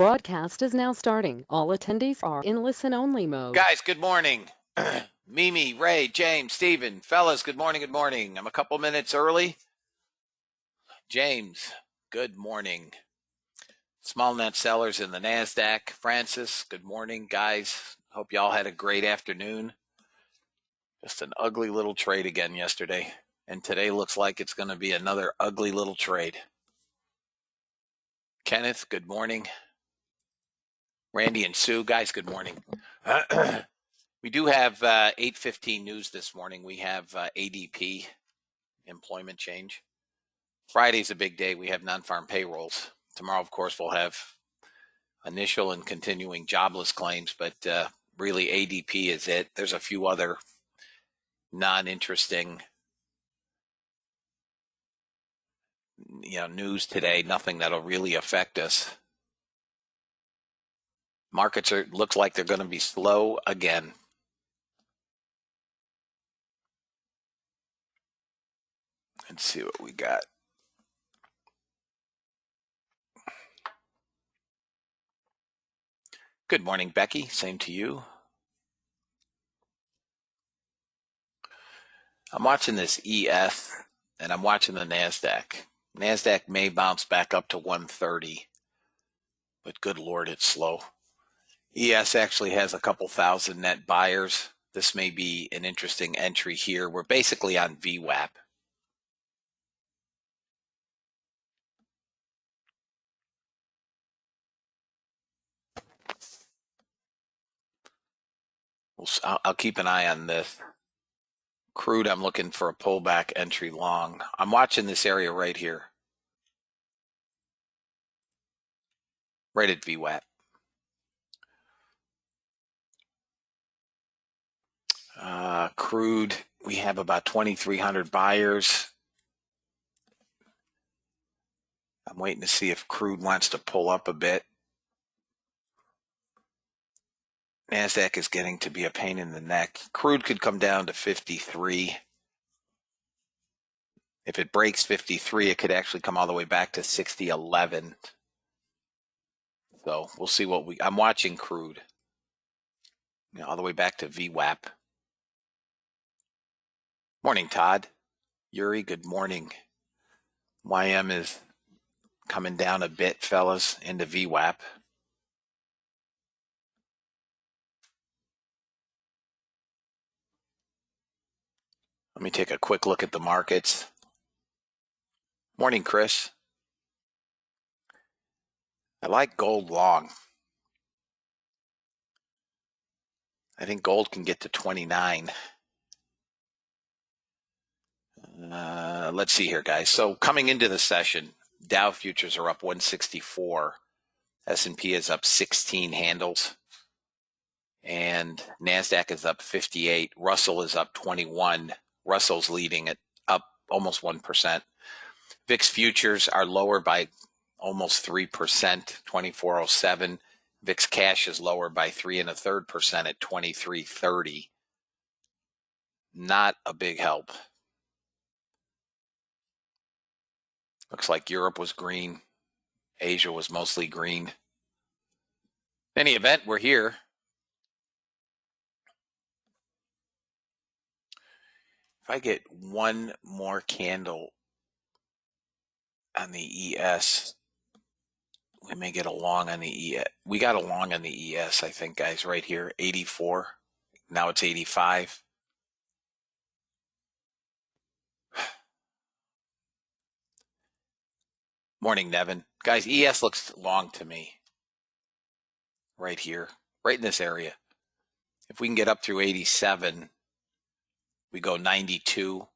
Broadcast is now starting. All attendees are in listen-only mode. Guys, good morning. Mimi, Ray, James, Steven, fellas, good morning, good morning. I'm a couple minutes early. James, good morning. Small net sellers in the NASDAQ. Francis, good morning, guys. Hope y'all had a great afternoon. Just an ugly little trade again yesterday. And today looks like it's going to be another ugly little trade. Kenneth, good morning. Randy and Sue, guys, good morning. We do have 8:15 news this morning. We have ADP, employment change. Friday's a big day. We have non-farm payrolls. Tomorrow, of course, we'll have initial and continuing jobless claims, but really ADP is it. There's a few other non-interesting news today, nothing that'll really affect us. Markets looks like they're going to be slow again. Let's see what we got. Good morning, Becky. Same to you. I'm watching this ES and I'm watching the NASDAQ. NASDAQ may bounce back up to 130, but good Lord, it's slow. ES actually has a couple thousand net buyers. This may be an interesting entry here. We're basically on VWAP. I'll keep an eye on this. Crude, I'm looking for a pullback entry long. I'm watching this area right here. Right at VWAP. Crude, we have about 2,300 buyers. I'm waiting to see if crude wants to pull up a bit. NASDAQ is getting to be a pain in the neck. Crude could come down to 53. If it breaks 53, it could actually come all the way back to 60.11. So we'll see I'm watching crude. All the way back to VWAP. Morning, Todd. Yuri, good morning. YM is coming down a bit, fellas, into VWAP. Let me take a quick look at the markets. Morning, Chris. I like gold long. I think gold can get to 29. Let's see here, guys. So coming into the session, Dow futures are up 164. S&P is up 16 handles. And NASDAQ is up 58. Russell is up 21. Russell's leading it up almost 1%. VIX futures are lower by almost 3%, 2407. VIX cash is lower by 3.33% at 2330. Not a big help. Looks like Europe was green. Asia was mostly green. In any event, we're here. If I get one more candle on the ES, we may get a long on the ES. We got a long on the ES, I think, guys, right here, 84. Now it's 85. Morning, Nevin. Guys, ES looks long to me. Right here, right in this area. If we can get up through 87, we go 92,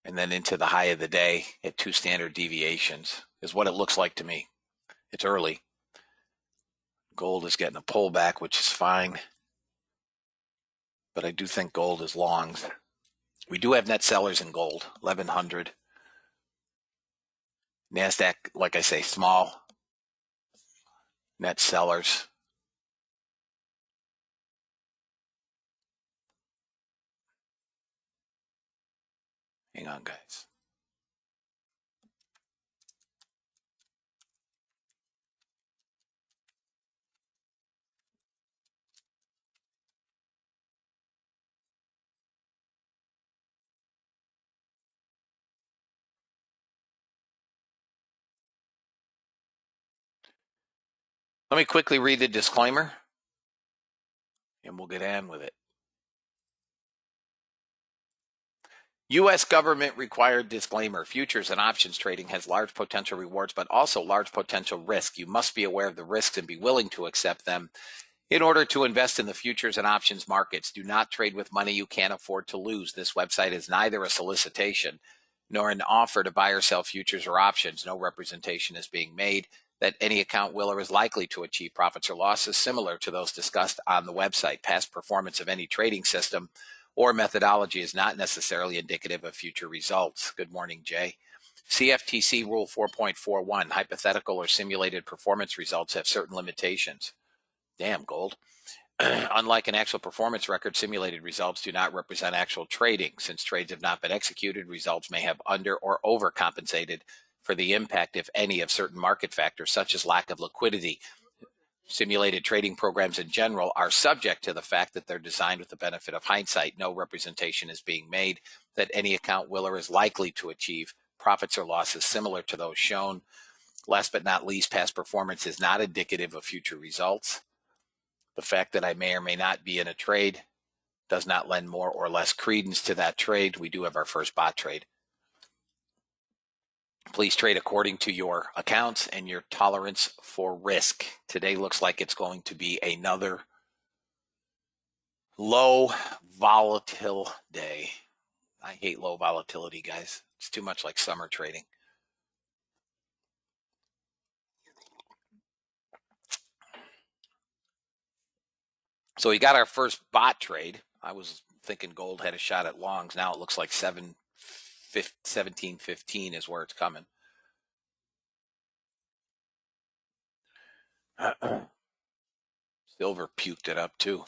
and then into the high of the day at 2 standard deviations is what it looks like to me. It's early. Gold is getting a pullback, which is fine. But I do think gold is long. We do have net sellers in gold, 1,100. NASDAQ, like I say, small. Net sellers. Hang on, guys. Let me quickly read the disclaimer, and we'll get on with it. U.S. government required disclaimer. Futures and options trading has large potential rewards, but also large potential risk. You must be aware of the risks and be willing to accept them in order to invest in the futures and options markets. Do not trade with money you can't afford to lose. This website is neither a solicitation nor an offer to buy or sell futures or options. No representation is being made that any account will or is likely to achieve profits or losses similar to those discussed on the website. Past performance of any trading system or methodology is not necessarily indicative of future results. Good morning, Jay. CFTC Rule 4.41, hypothetical or simulated performance results have certain limitations. Damn, Gold. Unlike an actual performance record, simulated results do not represent actual trading. Since trades have not been executed, results may have under or overcompensated for the impact, if any, of certain market factors, such as lack of liquidity. Simulated trading programs in general are subject to the fact that they're designed with the benefit of hindsight. No representation is being made that any account will or is likely to achieve profits or losses similar to those shown. Last but not least, past performance is not indicative of future results. The fact that I may or may not be in a trade does not lend more or less credence to that trade. We do have our first bot trade. Please trade according to your accounts and your tolerance for risk. Today looks like it's going to be another low volatile day. I hate low volatility, guys. It's too much like summer trading. So we got our first bot trade. I was thinking gold had a shot at longs. Now it looks like 17.15 is where it's coming. Silver puked it up too.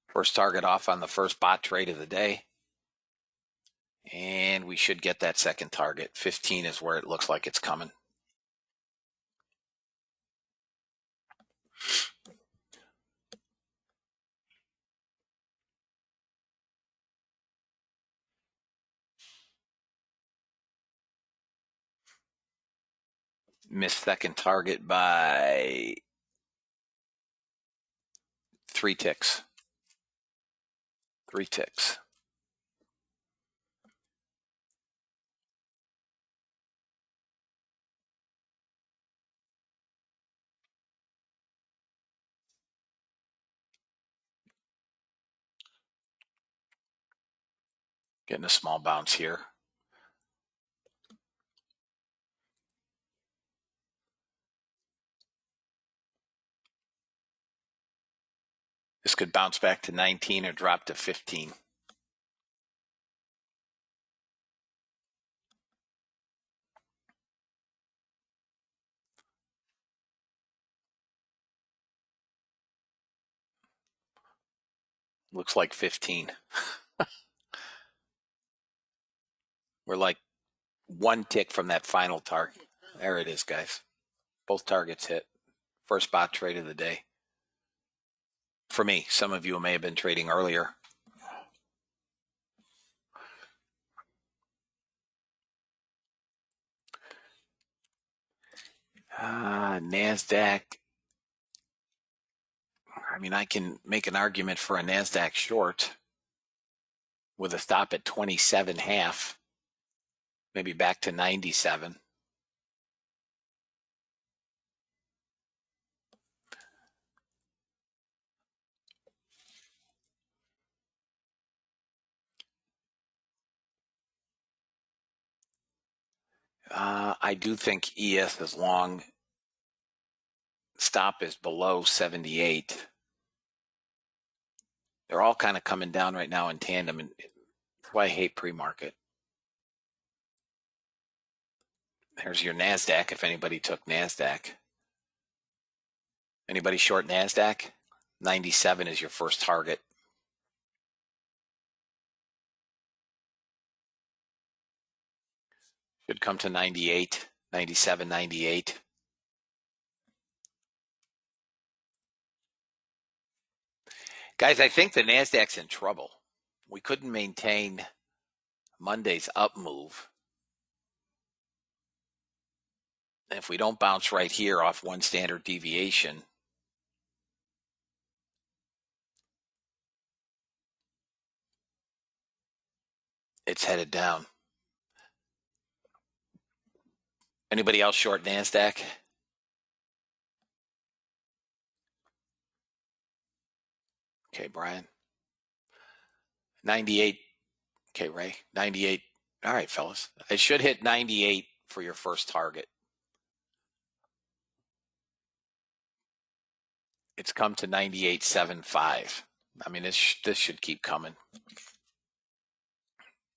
First target off on the first bot trade of the day. And we should get that second target. 15 is where it looks like it's coming. Missed second target by 3 ticks. 3 ticks. Getting a small bounce here. This could bounce back to 19 or drop to 15. Looks like 15. We're like 1 tick from that final target. There it is, guys. Both targets hit. First bot trade of the day. For me, some of you may have been trading earlier. NASDAQ. I mean, I can make an argument for a NASDAQ short with a stop at 27.5, maybe back to 97. I do think ES is long. Stop is below 78. They're all kind of coming down right now in tandem, and that's why I hate pre-market. There's your NASDAQ if anybody took NASDAQ. Anybody short NASDAQ? 97 is your first target. Should come to 98, 97, 98. Guys, I think the NASDAQ's in trouble. We couldn't maintain Monday's up move. If we don't bounce right here off one standard deviation, it's headed down. Anybody else short NASDAQ? Okay, Brian. 98. Okay, Ray. 98. All right, fellas. It should hit 98 for your first target. It's come to 98.75. I mean, this should keep coming.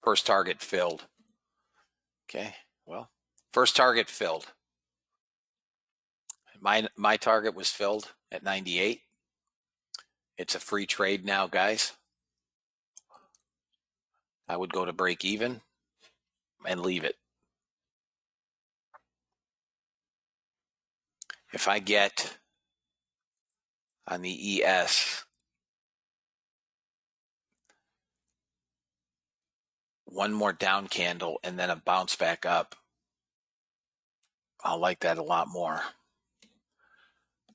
First target filled. Okay, well, first target filled. My target was filled at 98. It's a free trade now, guys. I would go to break even and leave it. If I get on the ES one more down candle and then a bounce back up, I'll like that a lot more.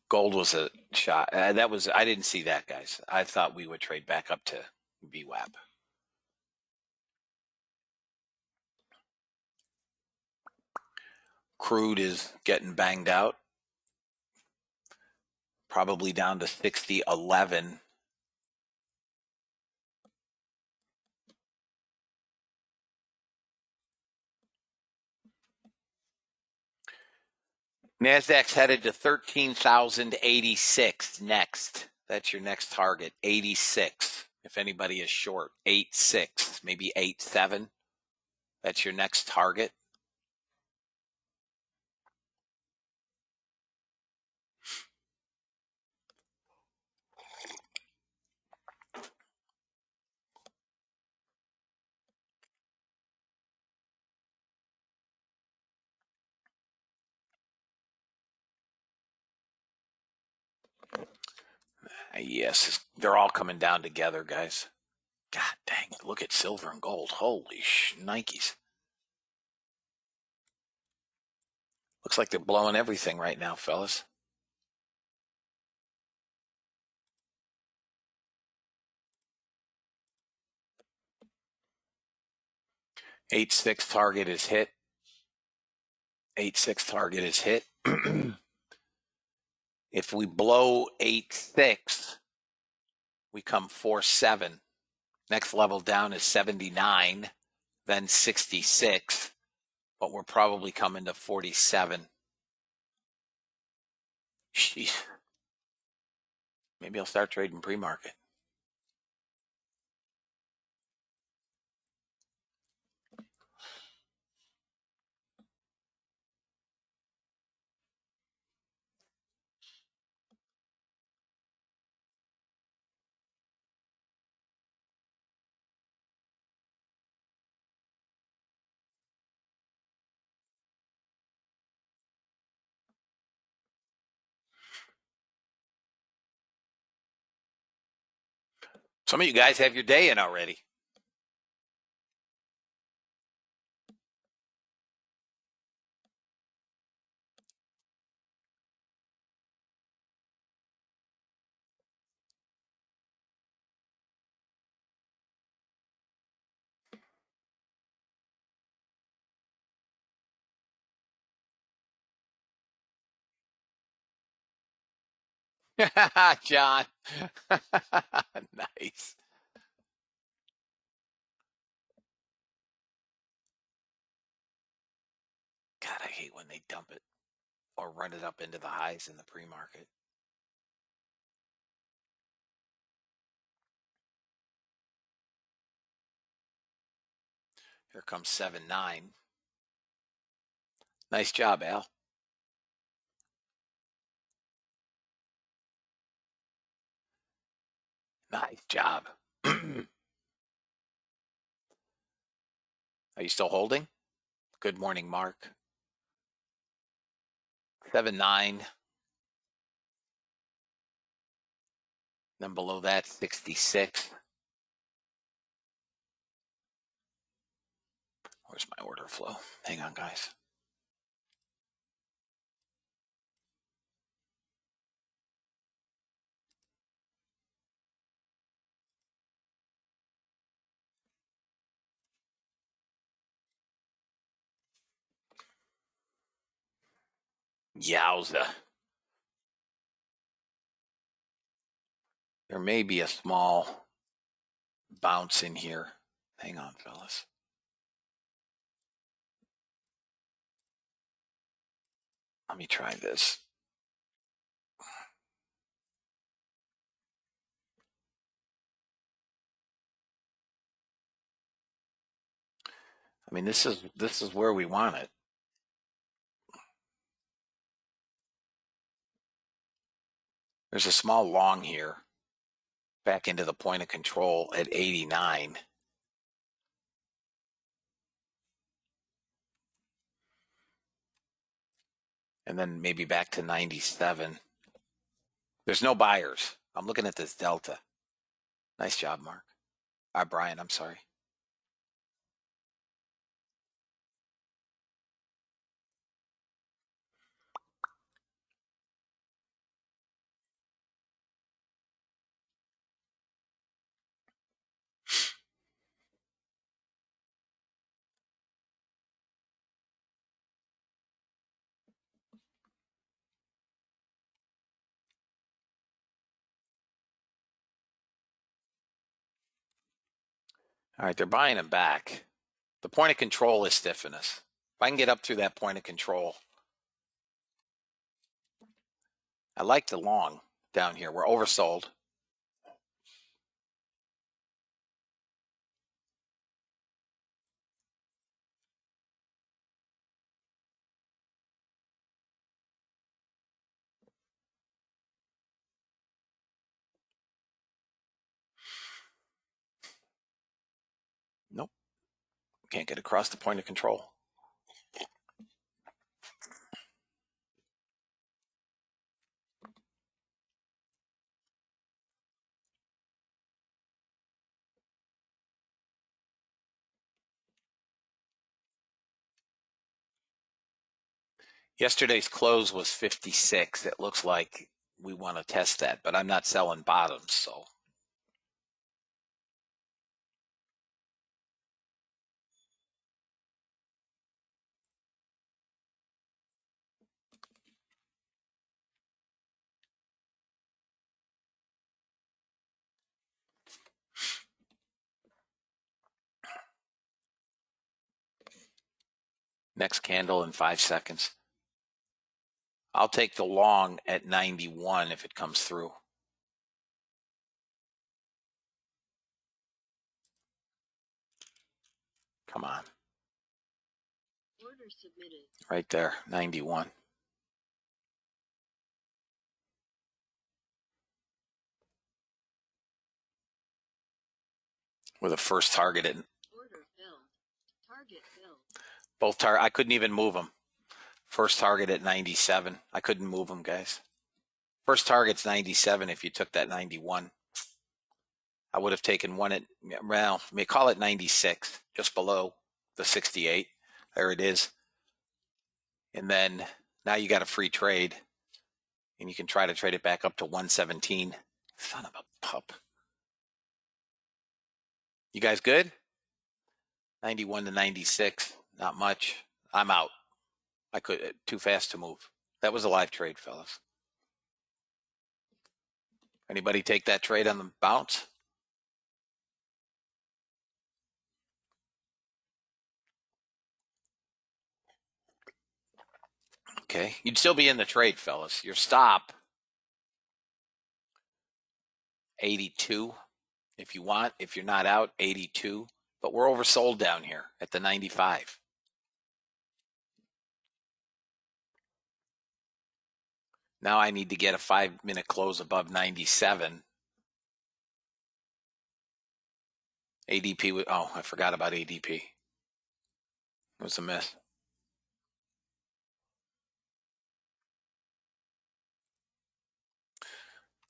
Gold was a shot. I didn't see that, guys. I thought we would trade back up to VWAP. Crude is getting banged out. Probably down to 60.11. NASDAQ's headed to 13,086 next. That's your next target, 86. If anybody is short, 86, maybe 87. That's your next target. Yes, they're all coming down together, guys. God dang it. Look at silver and gold. Holy Nikes. Looks like they're blowing everything right now, fellas. Eight-six target is hit. 8-6 target is hit. If we blow 8-6, we come 4-7. Next level down is 79, then 66, but we're probably coming to 47. Jeez. Maybe I'll start trading pre-market. Some of you guys have your day in already. John. Nice. God, I hate when they dump it or run it up into the highs in the pre-market. Here comes 7-9. Nice job, Al. Nice job. Are you still holding? Good morning, Mark. 7-9. Then below that, 66. Where's my order flow? Hang on, guys. Yowza. There may be a small bounce in here. Hang on, fellas. Let me try this. I mean, this is where we want it. There's a small long here, back into the point of control at 89. And then maybe back to 97. There's no buyers. I'm looking at this delta. Nice job, Mark. Brian, I'm sorry. All right, they're buying them back. The point of control is stiffing us. If I can get up through that point of control, I like the long down here. We're oversold. Nope. Can't get across the point of control. Yesterday's close was 56. It looks like we want to test that, but I'm not selling bottoms, so. Next candle in 5 seconds. I'll take the long at 91 if it comes through. Come on. Order submitted. Right there, 91. With a first target at Order filled. Target filled. both I couldn't even move them. First target at 97. I couldn't move them, guys. First target's 97 if you took that 91. I would have taken one at, well, may call it 96, just below the 68. There it is. And then now you got a free trade, and you can try to trade it back up to 117. Son of a pup. You guys good? 91 to 96, not much. I'm out. I could, too fast to move. That was a live trade, fellas. Anybody take that trade on the bounce? Okay, you'd still be in the trade, fellas. Your stop, 82, if you want. If you're not out, 82. But we're oversold down here at the 95. Now I need to get a 5-minute close above 97. ADP, oh, I forgot about ADP. It was a miss.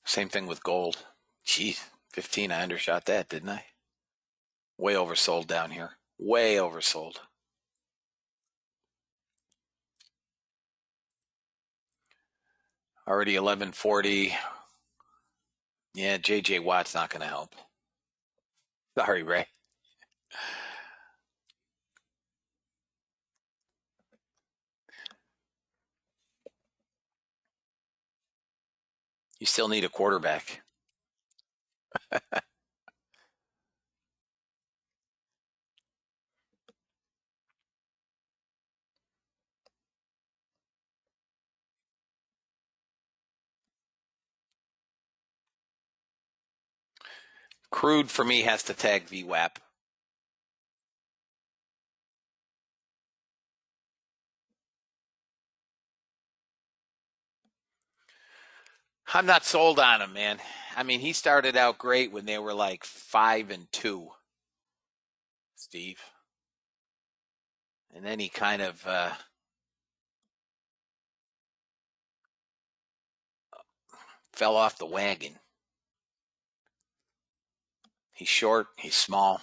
Same thing with gold. Geez, 15, I undershot that, didn't I? Way oversold down here. Way oversold. Already 1140. Yeah, JJ Watt's not going to help. Sorry, Ray. You still need a quarterback. Crude for me has to tag VWAP. I'm not sold on him, man. I mean, he started out great when they were like 5-2, Steve. And then he kind of fell off the wagon. He's short. He's small.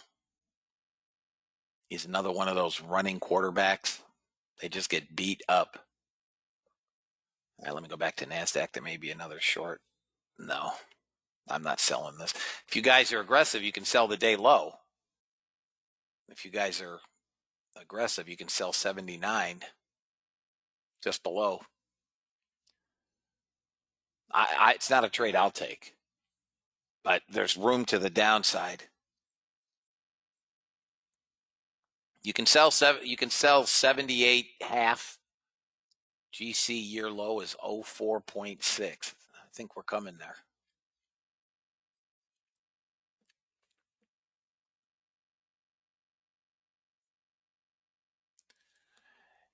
He's another one of those running quarterbacks. They just get beat up. All right, let me go back to NASDAQ. There may be another short. No, I'm not selling this. If you guys are aggressive, you can sell the day low. If you guys are aggressive, you can sell 79 just below. It's not a trade I'll take, but there's room to the downside. You can sell 78 half. GC year low is 04.6. I think we're coming there.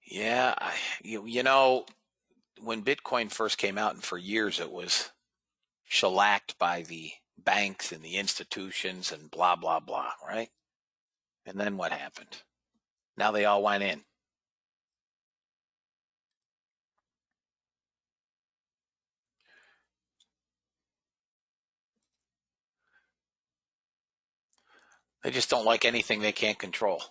Yeah, you know, when Bitcoin first came out, and for years it was shellacked by the banks and the institutions and blah, blah, blah, right? And then what happened? Now they all went in. They just don't like anything they can't control.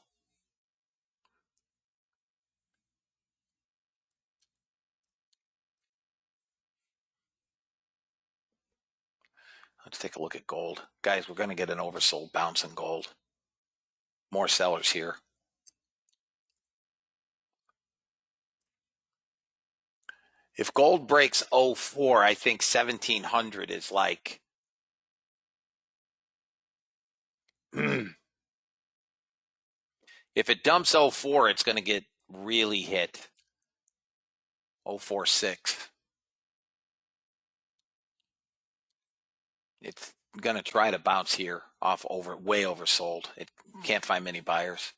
Let's take a look at gold. Guys, we're going to get an oversold bounce in gold. More sellers here. If gold breaks 04, I think 1700 is like if it dumps 04, it's going to get really hit. 046. It's going to try to bounce here off way oversold. It can't find many buyers.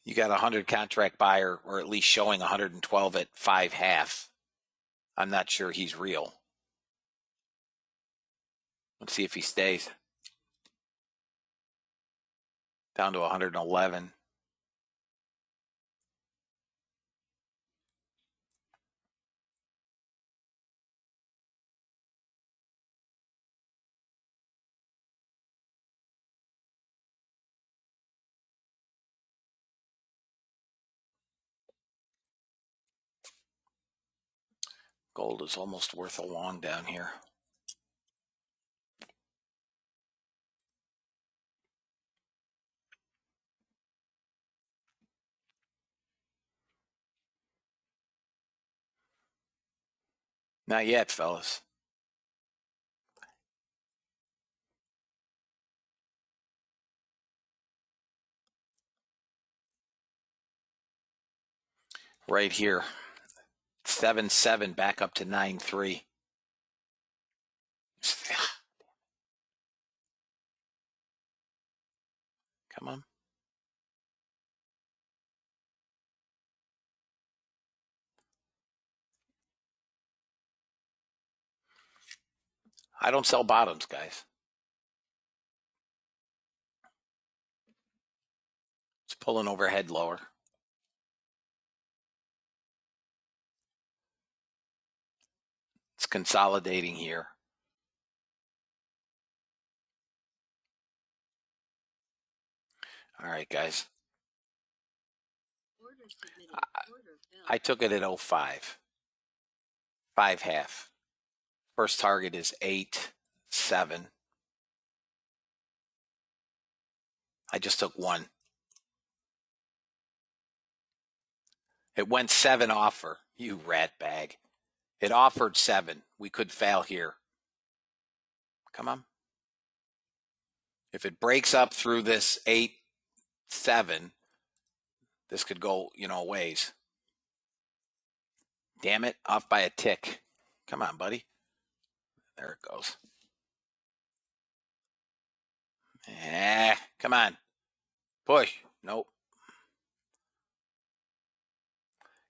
You got a 100 contract buyer, or at least showing 112 at 5.5. I'm not sure he's real. Let's see if he stays. Down to 111. Gold is almost worth a long down here. Not yet, fellas. Right here. 7.7 back up to 9.3. Come on. I don't sell bottoms, guys. It's pulling overhead lower. It's consolidating here. All right, guys. Order submitted. Order filled. I took it at 05. 5.5. First target is 8.7. I just took one. It went 7 offer. You rat bag. It offered 7. We could fail here. Come on. If it breaks up through this 8, 7, this could go, a ways. Damn it, off by a tick. Come on, buddy. There it goes. Come on. Push. Nope.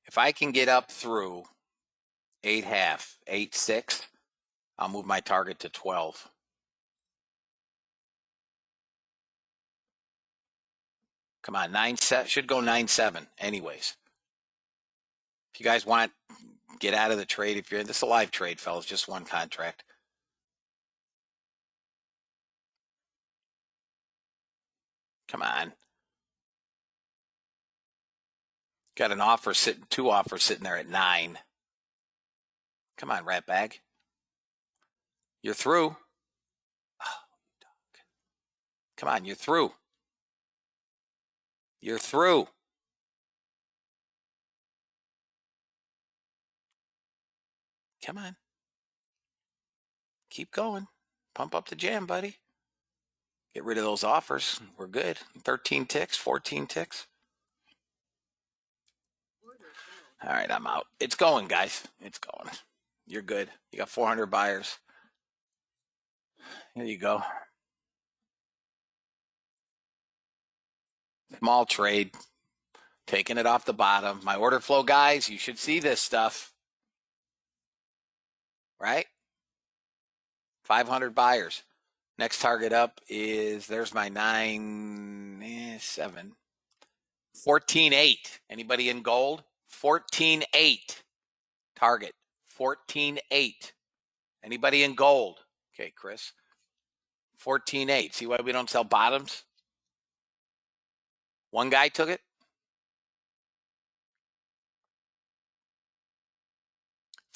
If I can get up through 8.5, 8.6, I'll move my target to 12. Come on, 9.7 should go 9.7 anyways. If you guys want, get out of the trade. If you're in this, is a live trade, fellas, just one contract. Come on. Got an offer sitting, 2 offers sitting there at 9. Come on, rat bag. You're through. Oh, come on, you're through. You're through. Come on. Keep going. Pump up the jam, buddy. Get rid of those offers. We're good. 13 ticks, 14 ticks. All right, I'm out. It's going, guys. It's going. You're good. You got 400 buyers. There you go. Small trade. Taking it off the bottom. My order flow, guys, you should see this stuff. Right? 500 buyers. Next target up is, there's my 9.7. 14.8. Anybody in gold? 14.8. Target. 14.8. Anybody in gold? Okay, Chris. 14.8. See why we don't sell bottoms? One guy took it.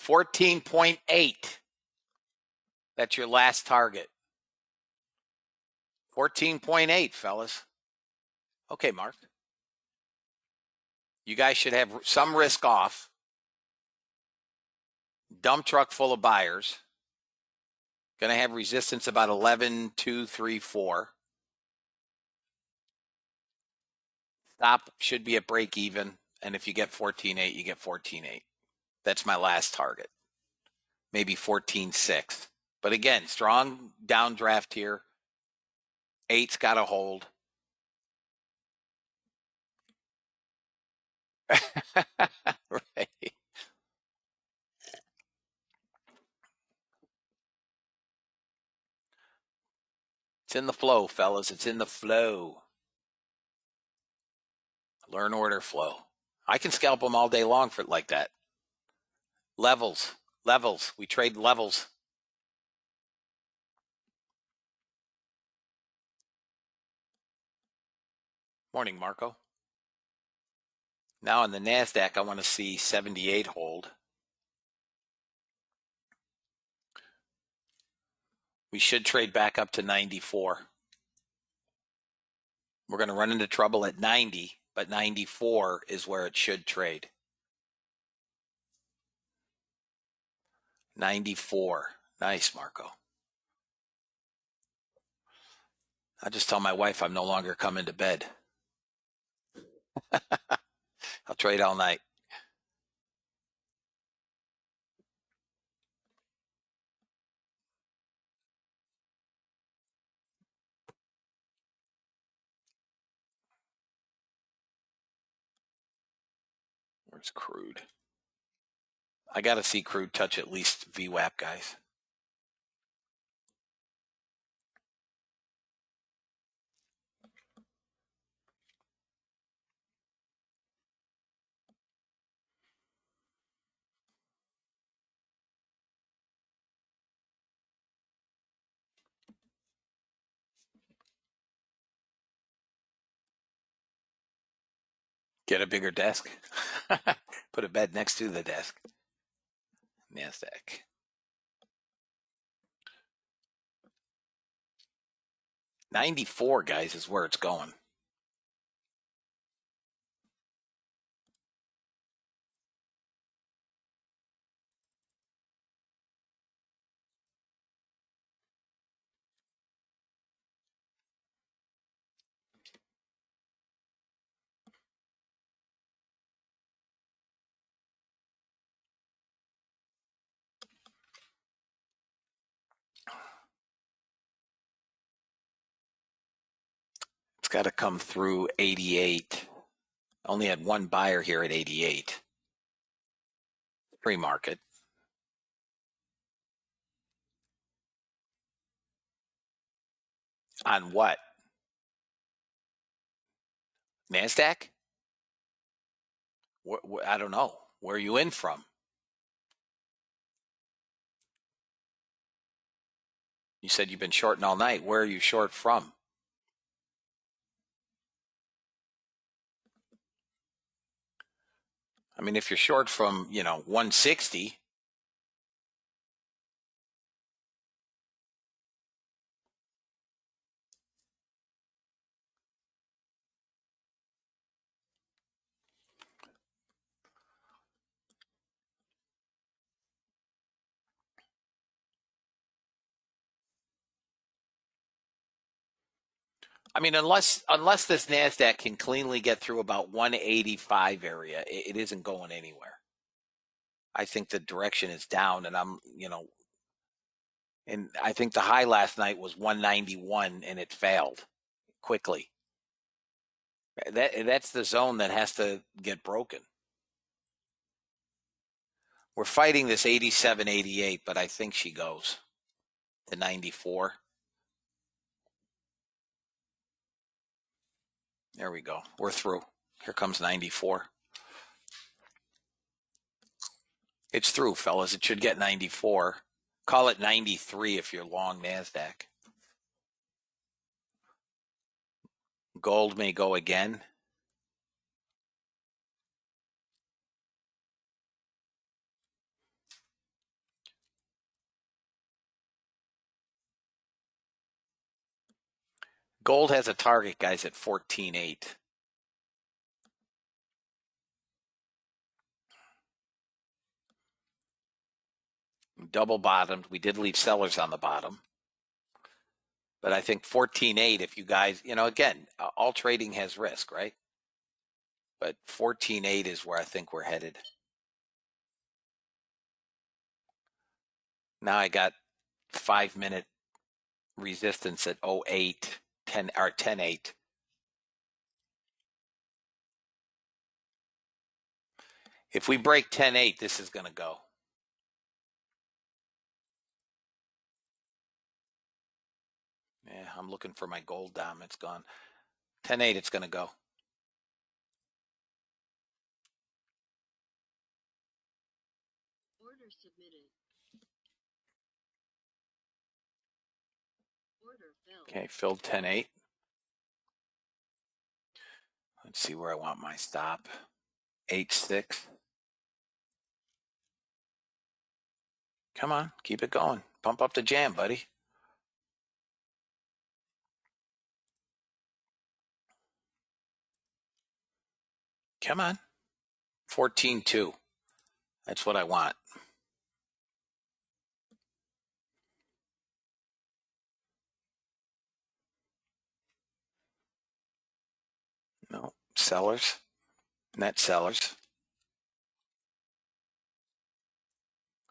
14.8. That's your last target. 14.8, fellas. Okay, Mark. You guys should have some risk off. Dump truck full of buyers. Going to have resistance about 11, 2, 3, 4. Stop should be at break even. And if you get 14.8, you get 14.8. That's my last target. Maybe 14.6. But again, strong downdraft here. 8's got to hold. Right. It's in the flow, fellas. It's in the flow. Learn order flow. I can scalp them all day long for like that. Levels. We trade levels. Morning, Marco. Now on the NASDAQ, I want to see 78 hold. We should trade back up to 94. We're going to run into trouble at 90, but 94 is where it should trade. 94. Nice, Marco. I just tell my wife I'm no longer coming to bed. I'll trade all night. Where's crude? I got to see crude touch at least VWAP, guys. Get a bigger desk. Put a bed next to the desk. NASDAQ. $94, guys, is where it's going. got to come through 88. Only had one buyer here at 88. Pre-market. On what? NASDAQ? I don't know. Where are you in from? You said you've been shorting all night. Where are you short from? I mean, if you're short from, 160, I mean, unless this NASDAQ can cleanly get through about 185 area, it isn't going anywhere. I think the direction is down, and and I think the high last night was 191, and it failed quickly. That's the zone that has to get broken. We're fighting this 87, 88, but I think she goes to 94. There we go. We're through. Here comes 94. It's through, fellas. It should get 94. Call it 93 if you're long NASDAQ. Gold may go again. Gold has a target, guys, at 14.8. Double bottomed. We did leave sellers on the bottom. But I think 14.8, if you guys, again, all trading has risk, right? But 14.8 is where I think we're headed. Now I got 5-minute resistance at 08, 10 or 10.8. If we break 10.8, this is going to go. Yeah, I'm looking for my gold dom. It's gone. 10.8, it's going to go. Order submitted. Order filled. Okay, filled 10.8. Let's see where I want my stop. 8.6. Come on, keep it going. Pump up the jam, buddy. Come on. 14.2. That's what I want. No, sellers. Net sellers.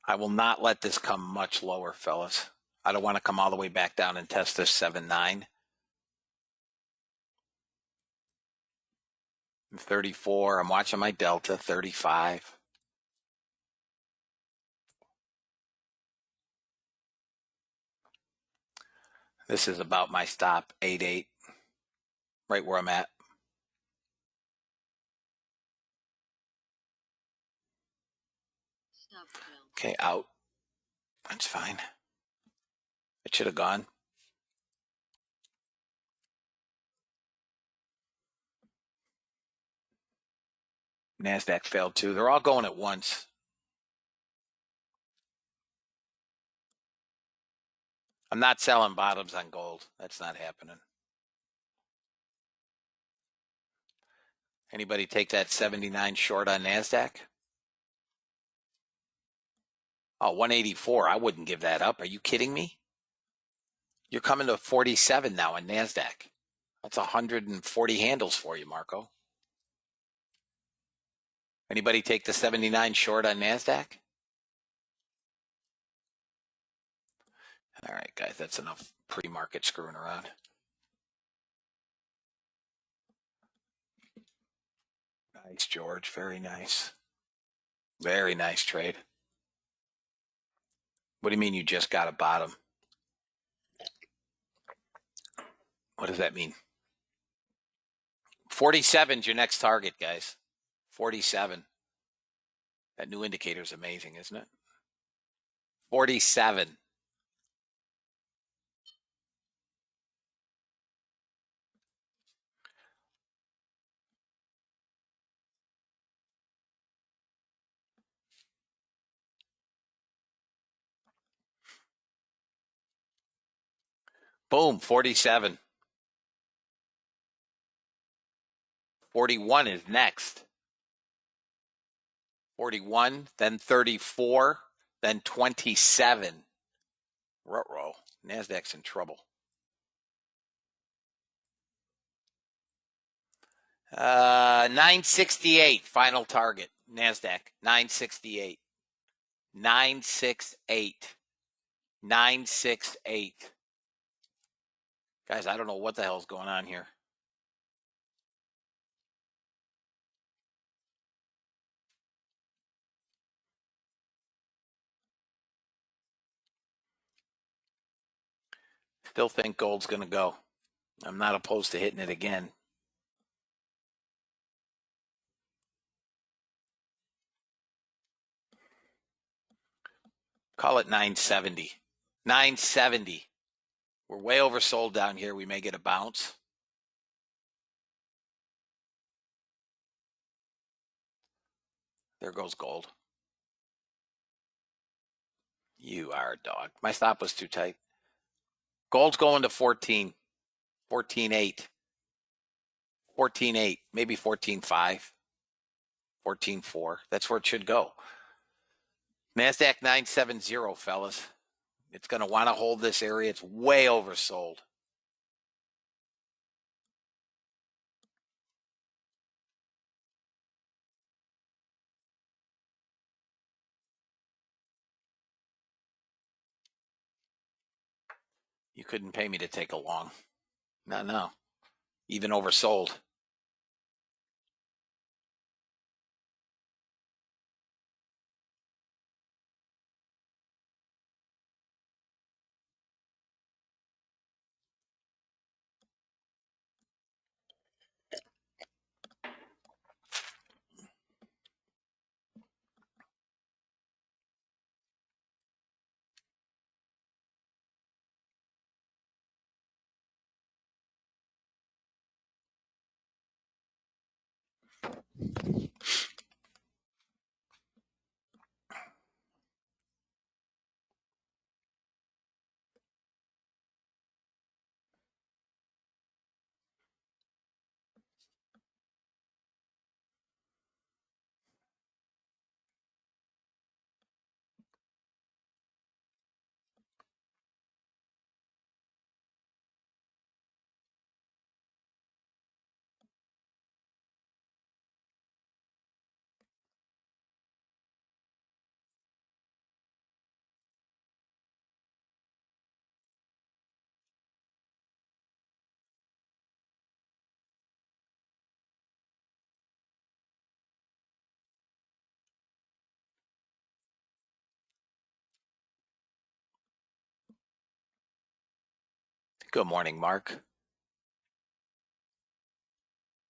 I will not let this come much lower, fellas. I don't want to come all the way back down and test this 7.9. 34. I'm watching my delta. 35. This is about my stop. 8.8. Right where I'm at. Stop filled. Okay, out. That's fine. It should have gone. NASDAQ failed too. They're all going at once. I'm not selling bottoms on gold. That's not happening. Anybody take that 79 short on NASDAQ? Oh, 184. I wouldn't give that up. Are you kidding me? You're coming to 47 now on NASDAQ. That's 140 handles for you, Marco. Anybody take the 79 short on NASDAQ? All right, guys, that's enough pre-market screwing around. Nice, George. Very nice. Very nice trade. What do you mean you just got a bottom? What does that mean? 47 is your next target, guys. 47. That new indicator is amazing, isn't it? 47. Boom, 47. 41 is next. 41, then 34, then 27. Ruh-roh. NASDAQ's in trouble. 968, final target. NASDAQ, 968. 968. 968. Guys, I don't know what the hell's going on here. Still think gold's going to go. I'm not opposed to hitting it again. Call it 970. 970. We're way oversold down here. We may get a bounce. There goes gold. You are a dog. My stop was too tight. Gold's going to 14. 14.8. 14.8. Maybe 14.5. 14.4. That's where it should go. NASDAQ 970, fellas. It's going to want to hold this area. It's way oversold. You couldn't pay me to take a long. No. Even oversold. Good morning, Mark.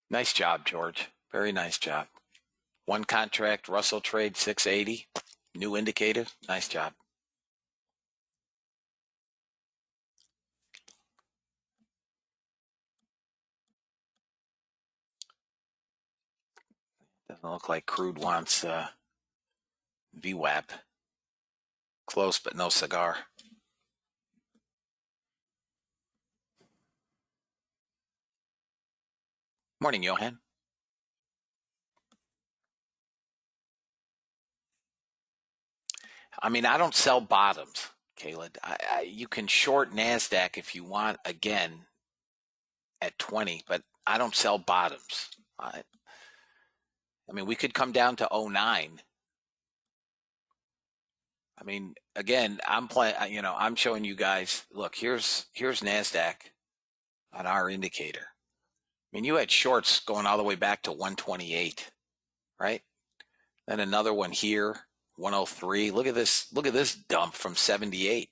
Nice job, George. Very nice job. One contract, Russell trade 680. New indicator. Nice job. Doesn't look like crude wants VWAP. Close, but no cigar. Morning, Johan. I mean, I don't sell bottoms, Caleb. You can short NASDAQ if you want again at 20, but I don't sell bottoms. I mean, we could come down to 09. I mean, again, I'm showing you guys, look, here's NASDAQ on our indicator. I mean, you had shorts going all the way back to 128. right? Then another one here, 103. Look at this dump from 78.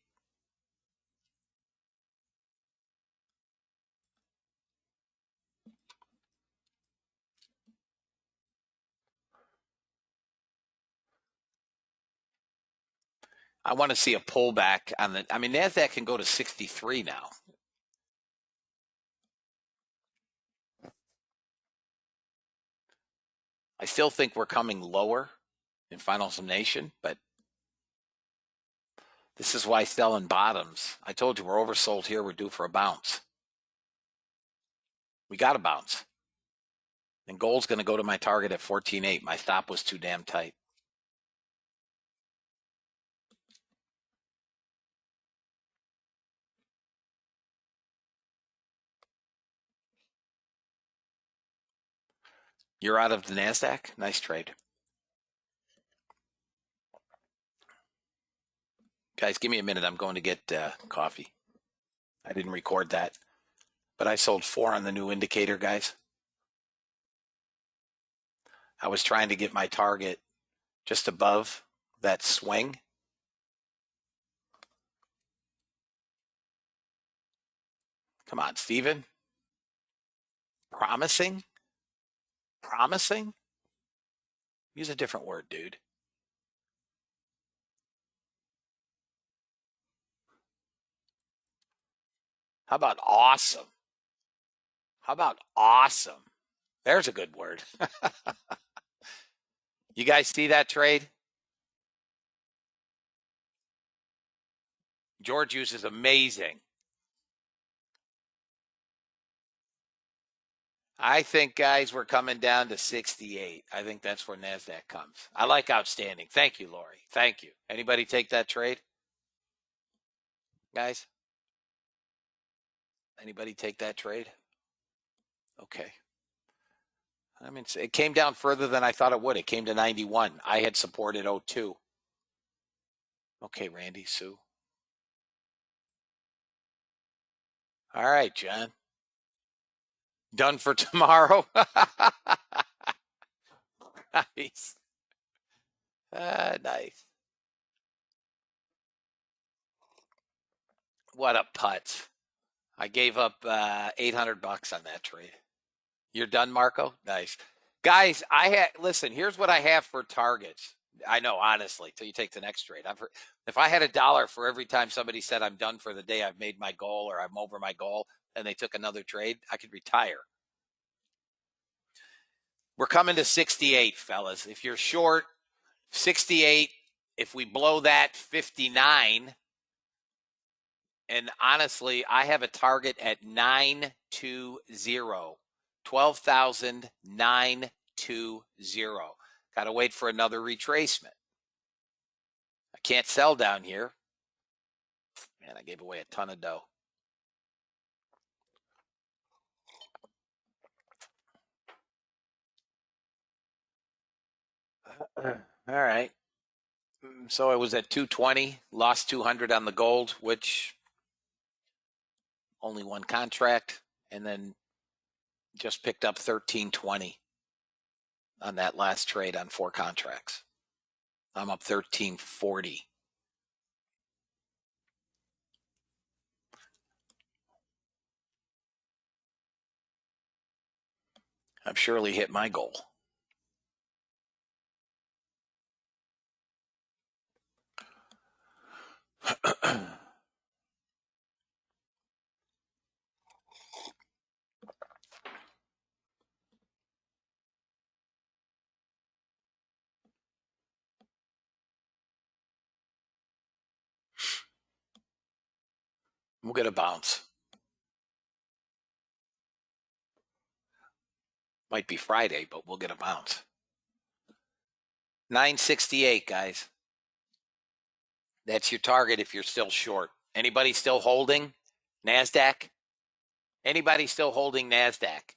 I want to see a pullback on the. I mean, NASDAQ can go to 63 now. I still think we're coming lower in Final Summation, but this is why selling bottoms. I told you we're oversold here. We're due for a bounce. We got to bounce. And gold's going to go to my target at 14.8. My stop was too damn tight. You're out of the NASDAQ? Nice trade. Guys, give me a minute. I'm going to get coffee. I didn't record that, but I sold 4 on the new indicator, guys. I was trying to get my target just above that swing. Come on, Steven. Promising? Promising? Use a different word, dude. How about awesome? How about awesome? There's a good word. You guys see that trade? George uses amazing. I think, guys, we're coming down to 68. I think that's where NASDAQ comes. I like outstanding. Thank you, Lori. Thank you. Anybody take that trade? Guys? Anybody take that trade? Okay. I mean, it came down further than I thought it would. It came to 91. I had supported 02. Okay, Randy, Sue. All right, John. Done for tomorrow. Nice. Nice. What a putt. I gave up $800 on that trade. You're done, Marco? Nice. Guys, listen, here's what I have for targets. I know, honestly, till you take the next trade. If I had $1 for every time somebody said I'm done for the day, I've made my goal or I'm over my goal, and they took another trade, I could retire. We're coming to 68, fellas. If you're short, 68. If we blow that, 59. And honestly, I have a target at 920. 12,920. Got to wait for another retracement. I can't sell down here. Man, I gave away a ton of dough. All right. So I was at 220, lost 200 on the gold, which only one contract, and then just picked up 1320 on that last trade on 4 contracts. I'm up 1340. I've surely hit my goal. We'll get a bounce. Might be Friday, but we'll get a bounce. 968, guys. That's your target if you're still short. Anybody still holding NASDAQ? Anybody still holding NASDAQ?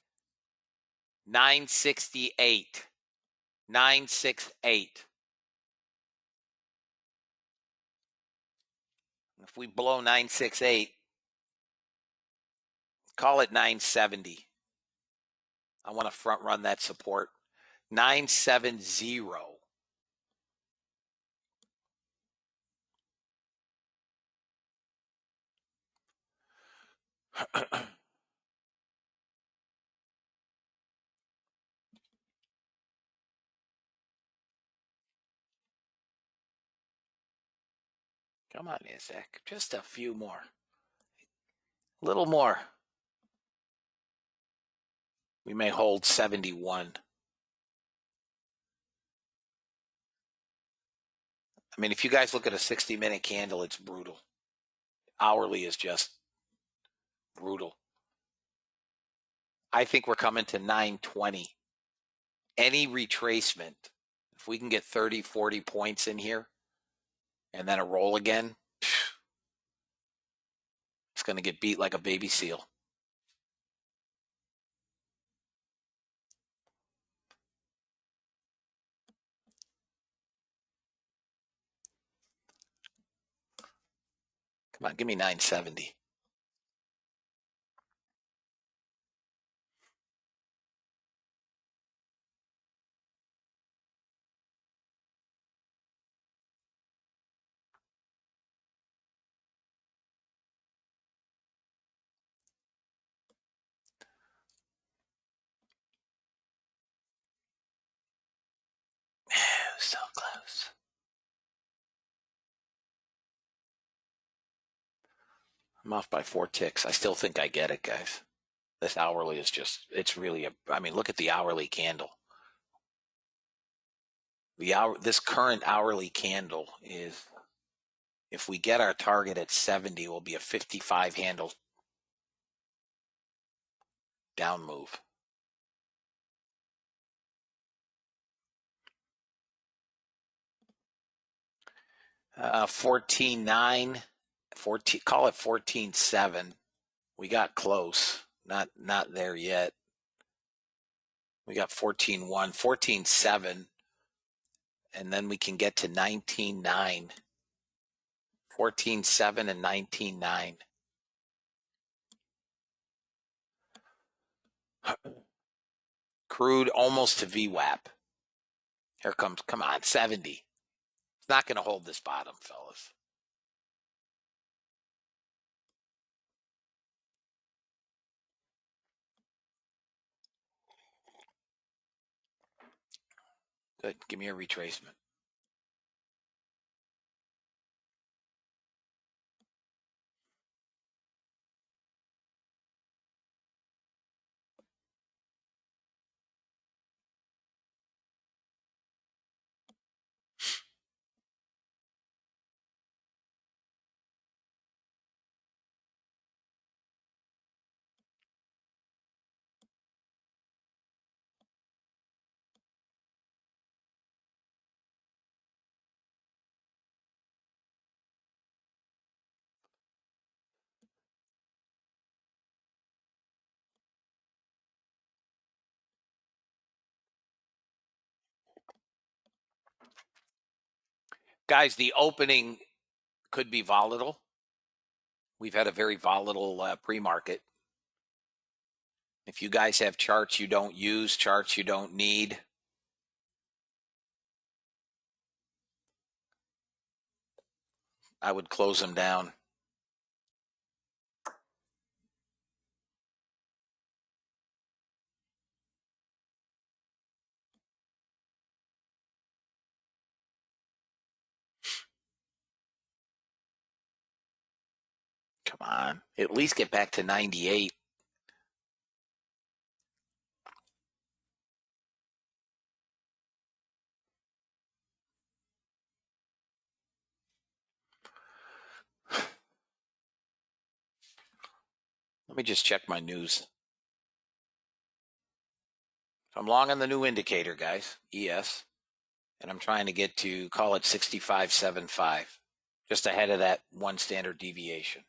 968. 968. If we blow 968, call it 970. I want to front run that support. 970. Come on, Isaac. Just a few more. A little more. We may hold 71. I mean, if you guys look at a 60-minute candle, it's brutal. Hourly is just brutal. I think we're coming to 920. Any retracement, if we can get 30, 40 points in here and then a roll again, it's going to get beat like a baby seal. Come on, give me 970. So close. I'm off by 4 ticks. I still think I get it, guys. This hourly is just, it's really I mean, look at the hourly candle. This current hourly candle is, if we get our target at 70, will be a 55 handle down move. Uh, 14.9, 14, call it 14.7. We got close. Not there yet. We got 14.1, 14.7, and then we can get to 19.9. 14.7 and 19.9. Crude almost to VWAP. Here comes, come on, 70. It's not going to hold this bottom, fellas. Good. Give me a retracement. Guys, the opening could be volatile. We've had a very volatile pre-market. If you guys have charts you don't use, charts you don't need, I would close them down. Come on. At least get back to 98. Let me just check my news. I'm long on the new indicator, guys, ES, and I'm trying to get to, call it 65.75, just ahead of that one standard deviation.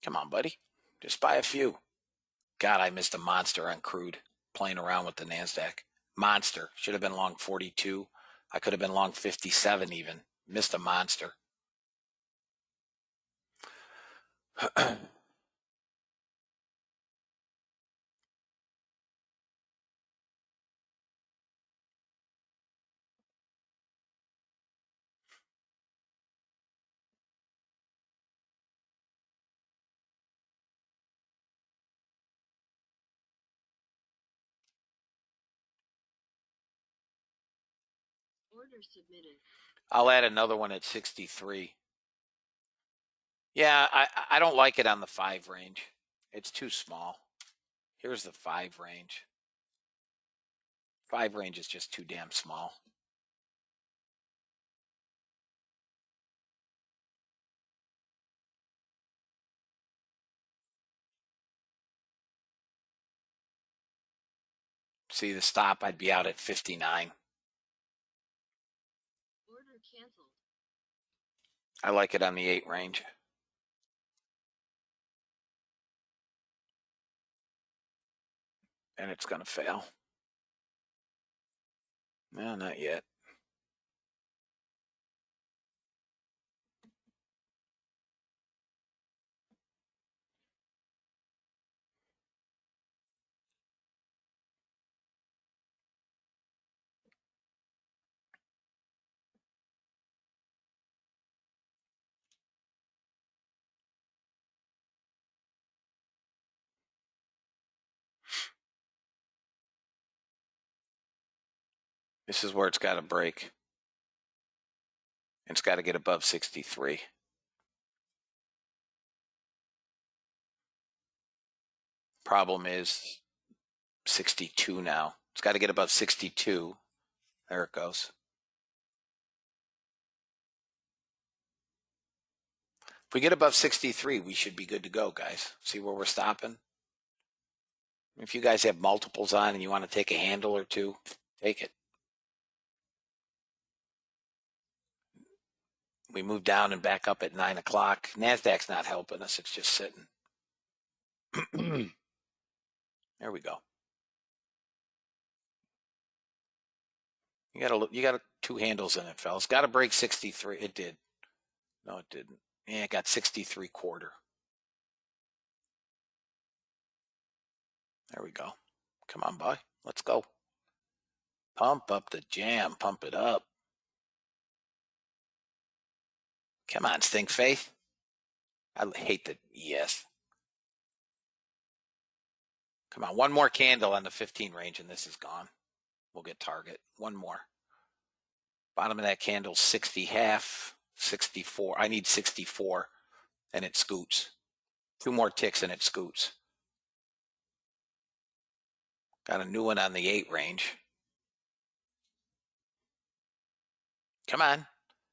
Come on, buddy. Just buy a few. God, I missed a monster on crude playing around with the NASDAQ. Monster. Should have been long 42. I could have been long 57 even. Missed a monster. Order submitted. I'll add another one at 63. Yeah, I don't like it on the 5 range. It's too small. Here's the 5 range. 5 range is just too damn small. See the stop, I'd be out at 59. Order canceled. I like it on the 8 range. And it's going to fail. No, not yet. This is where it's got to break. It's got to get above 63. Problem is 62 now. It's got to get above 62. There it goes. If we get above 63, we should be good to go, guys. See where we're stopping? If you guys have multiples on and you want to take a handle or two, take it. We move down and back up at 9 o'clock. NASDAQ's not helping us. It's just sitting. There we go. You got 2 handles in it, fellas. Got to break 63. It did. No, it didn't. Yeah, it got 63 quarter. There we go. Come on, boy. Let's go. Pump up the jam. Pump it up. Come on, Stink Faith. I hate the ES. Come on, one more candle on the 15 range and this is gone. We'll get target. One more. Bottom of that candle, 60 half, 64. I need 64 and it scoots. 2 more ticks and it scoots. Got a new one on the 8 range. Come on.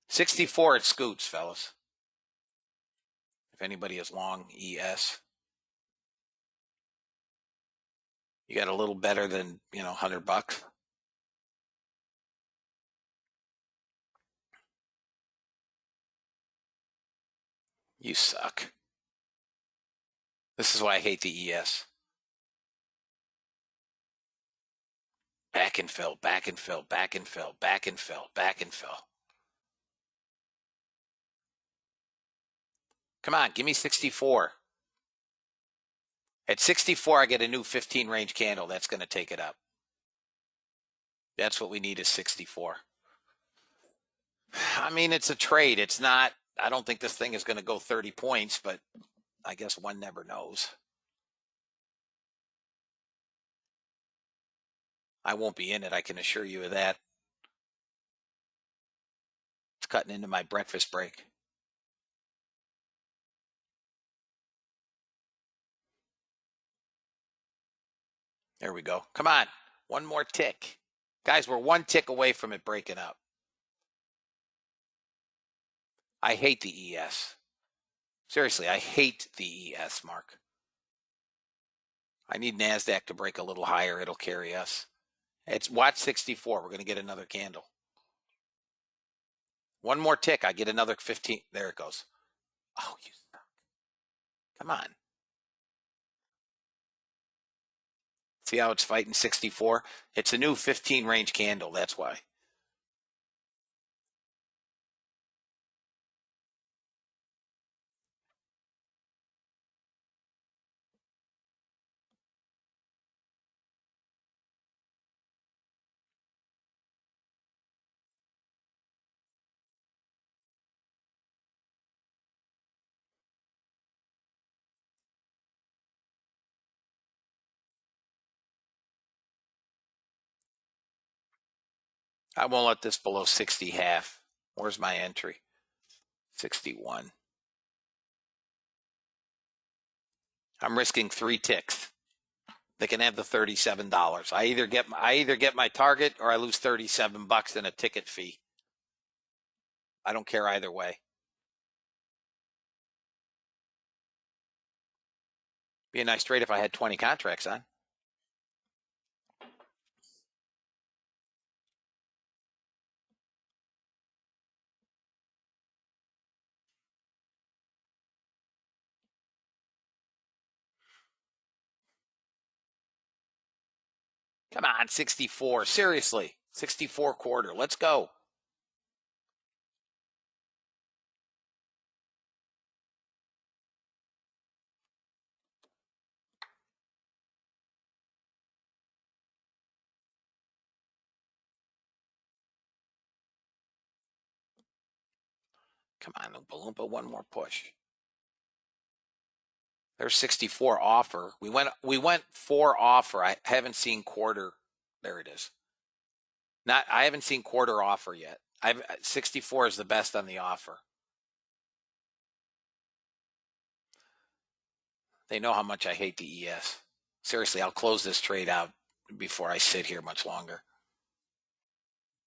64 it scoots, fellas. If anybody is long ES. You got a little better than, $100. You suck. This is why I hate the ES. Back and fill, back and fill, back and fill, back and fill, back and fill. Come on, give me 64. At 64, I get a new 15 range candle. That's going to take it up. That's what we need is 64. I mean, it's a trade. It's not, I don't think this thing is going to go 30 points, but I guess one never knows. I won't be in it, I can assure you of that. It's cutting into my breakfast break. There we go. Come on. One more tick. Guys, we're 1 tick away from it breaking up. I hate the ES. Seriously, I hate the ES, Mark. I need NASDAQ to break a little higher. It'll carry us. It's watch 64. We're going to get another candle. One more tick. I get another 15. There it goes. Oh, you suck. Come on. See how it's fighting 64? It's a new 15 range candle. That's why. I won't let this below 60 half. Where's my entry? 61. I'm risking 3 ticks. They can have the $37. I either get my target or I lose $37 in a ticket fee. I don't care either way. Be a nice trade if I had 20 contracts on. Come on, 64. Seriously, 64 quarter. Let's go. Come on, Oompa Loompa, one more push. There's 64 offer. We went 4 offer. I haven't seen quarter. There it is. I haven't seen quarter offer yet. 64 is the best on the offer. They know how much I hate the ES. Seriously, I'll close this trade out before I sit here much longer.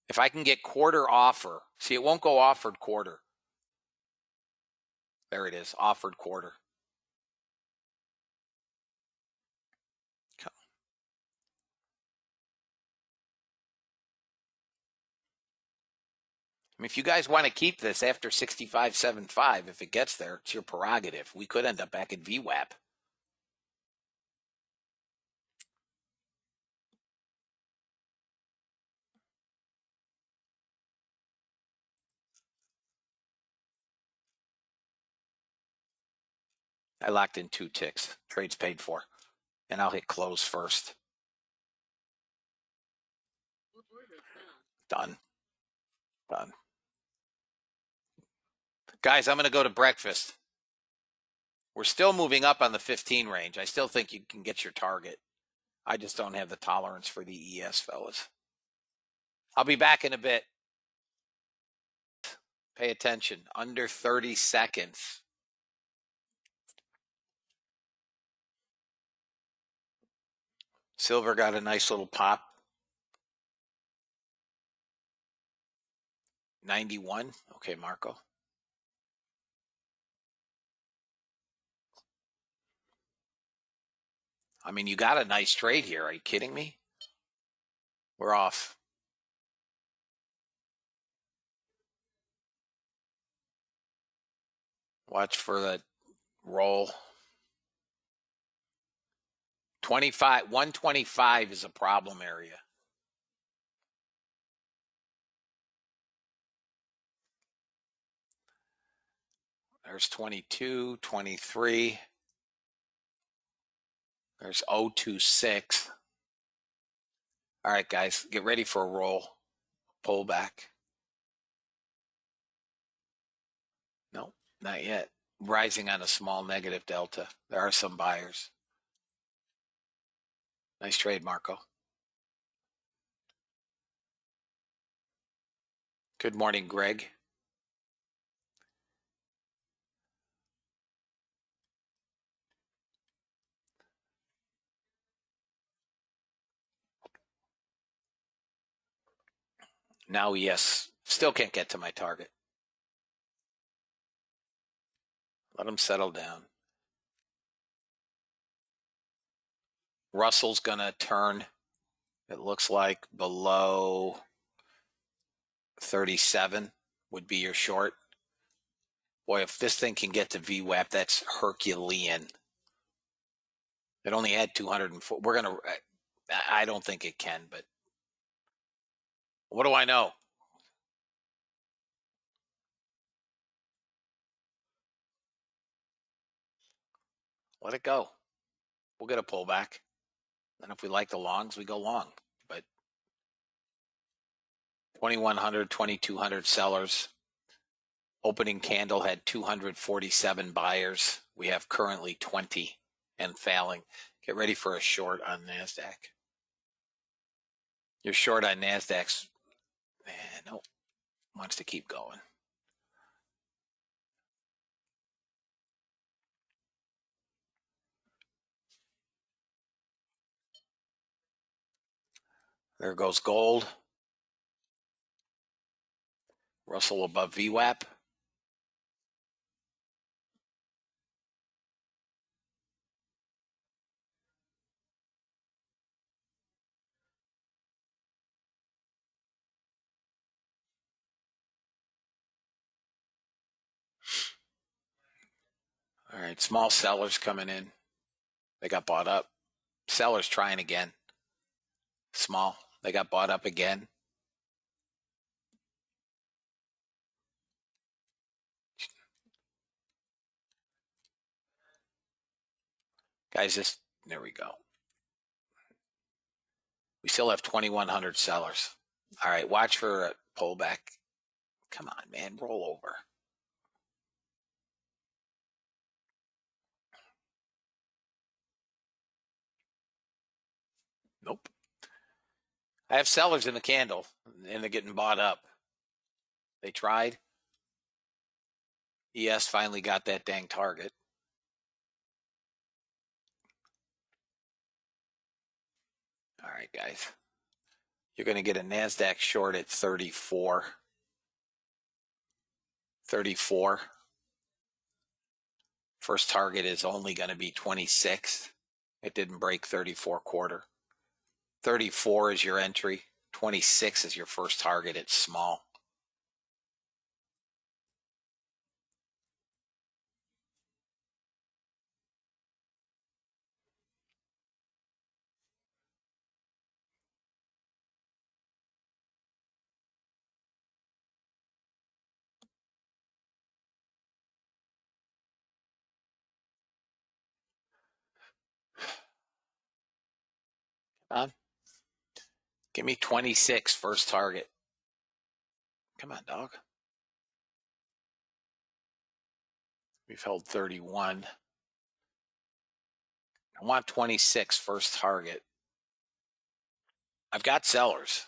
If I can get quarter offer, see, it won't go offered quarter. There it is, offered quarter. I mean, if you guys want to keep this after 65.75, if it gets there, it's your prerogative. We could end up back at VWAP. I locked in 2 ticks. Trade's paid for. And I'll hit close first. Done. Done. Guys, I'm going to go to breakfast. We're still moving up on the 15 range. I still think you can get your target. I just don't have the tolerance for the ES, fellas. I'll be back in a bit. Pay attention. Under 30 seconds. Silver got a nice little pop. 91. Okay, Marco. I mean, you got a nice trade here. Are you kidding me? We're off. Watch for the roll. 125 is a problem area. There's 22, 23. There's 026. All right, guys, get ready for a roll. Pull back. No, not yet. Rising on a small negative delta. There are some buyers. Nice trade, Marco. Good morning, Greg. Now, yes, still can't get to my target. Let them settle down. Russell's going to turn, it looks like, below 37 would be your short. Boy, if this thing can get to VWAP, that's Herculean. It only had 204. I don't think it can, but what do I know? Let it go. We'll get a pullback. And if we like the longs, we go long. But 2,100, 2,200 sellers. Opening candle had 247 buyers. We have currently 20 and failing. Get ready for a short on NASDAQ. Your short on NASDAQ's And nope, wants to keep going. There goes gold. Russell above VWAP. All right, small sellers coming in. They got bought up. Sellers trying again. Small. They got bought up again. Guys, there we go. We still have 2,100 sellers. All right, watch for a pullback. Come on, man, roll over. Nope. I have sellers in the candle, and they're getting bought up. They tried. ES finally got that dang target. All right, guys. You're going to get a NASDAQ short at 34. 34. First target is only going to be 26. It didn't break 34 quarter. 34 is your entry. 26 is your first target. It's small. Come on. Give me 26 first target. Come on, dog. We've held 31. I want 26 first target. I've got sellers.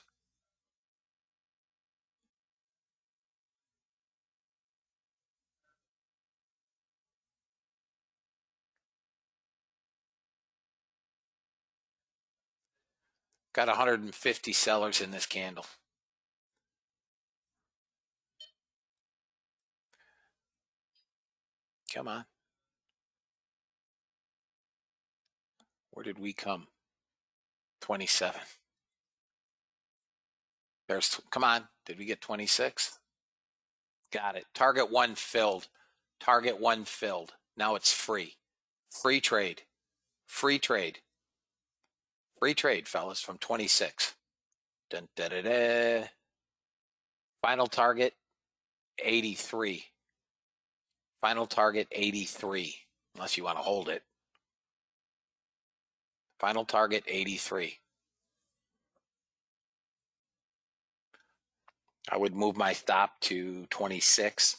Got 150 sellers in this candle. Come on. Where did we come? 27. Come on. Did we get 26? Got it. Target one filled. Target one filled. Now it's free. Free trade. Free trade. Free trade, fellas, from 26. Dun, da, da, da. Final target, 83. Final target, 83. Unless you want to hold it. Final target, 83. I would move my stop to 26.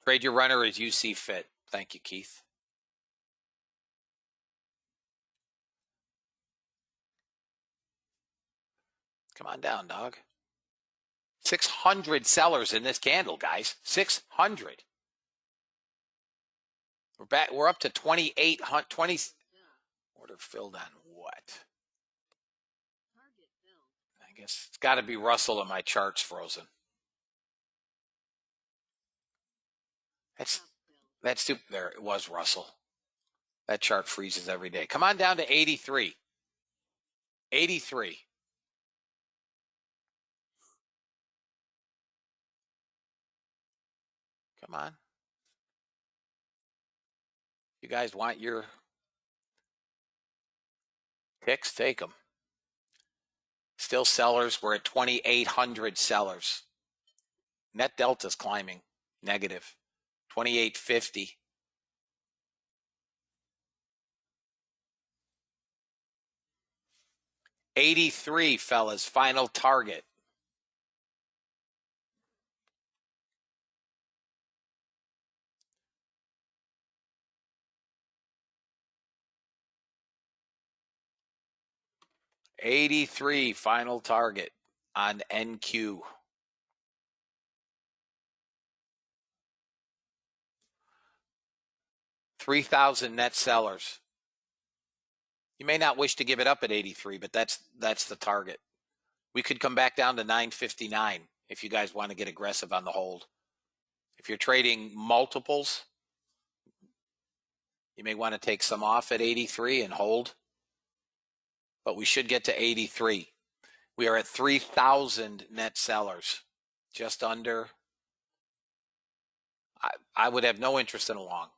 Trade your runner as you see fit. Thank you, Keith. Come on down, dog. 600 sellers in this candle, guys. 600. We're back. We're up to 2,800. 20. Order filled on what? Target filled. I guess it's got to be Russell and my chart's frozen. That's too. There it was, Russell. That chart freezes every day. Come on down to 83. 83. Come on. You guys want your picks? Take them. Still sellers. We're at 2,800 sellers. Net delta's climbing. Negative. 2,850. $83, fellas. Final target. 83 final target on NQ. $3,000 net sellers. You may not wish to give it up at 83, but that's the target. We could come back down to 959 if you guys want to get aggressive on the hold. If you're trading multiples, you may want to take some off at 83 and hold. But we should get to 83. We are at 3,000 net sellers, just under. I would have no interest in a long.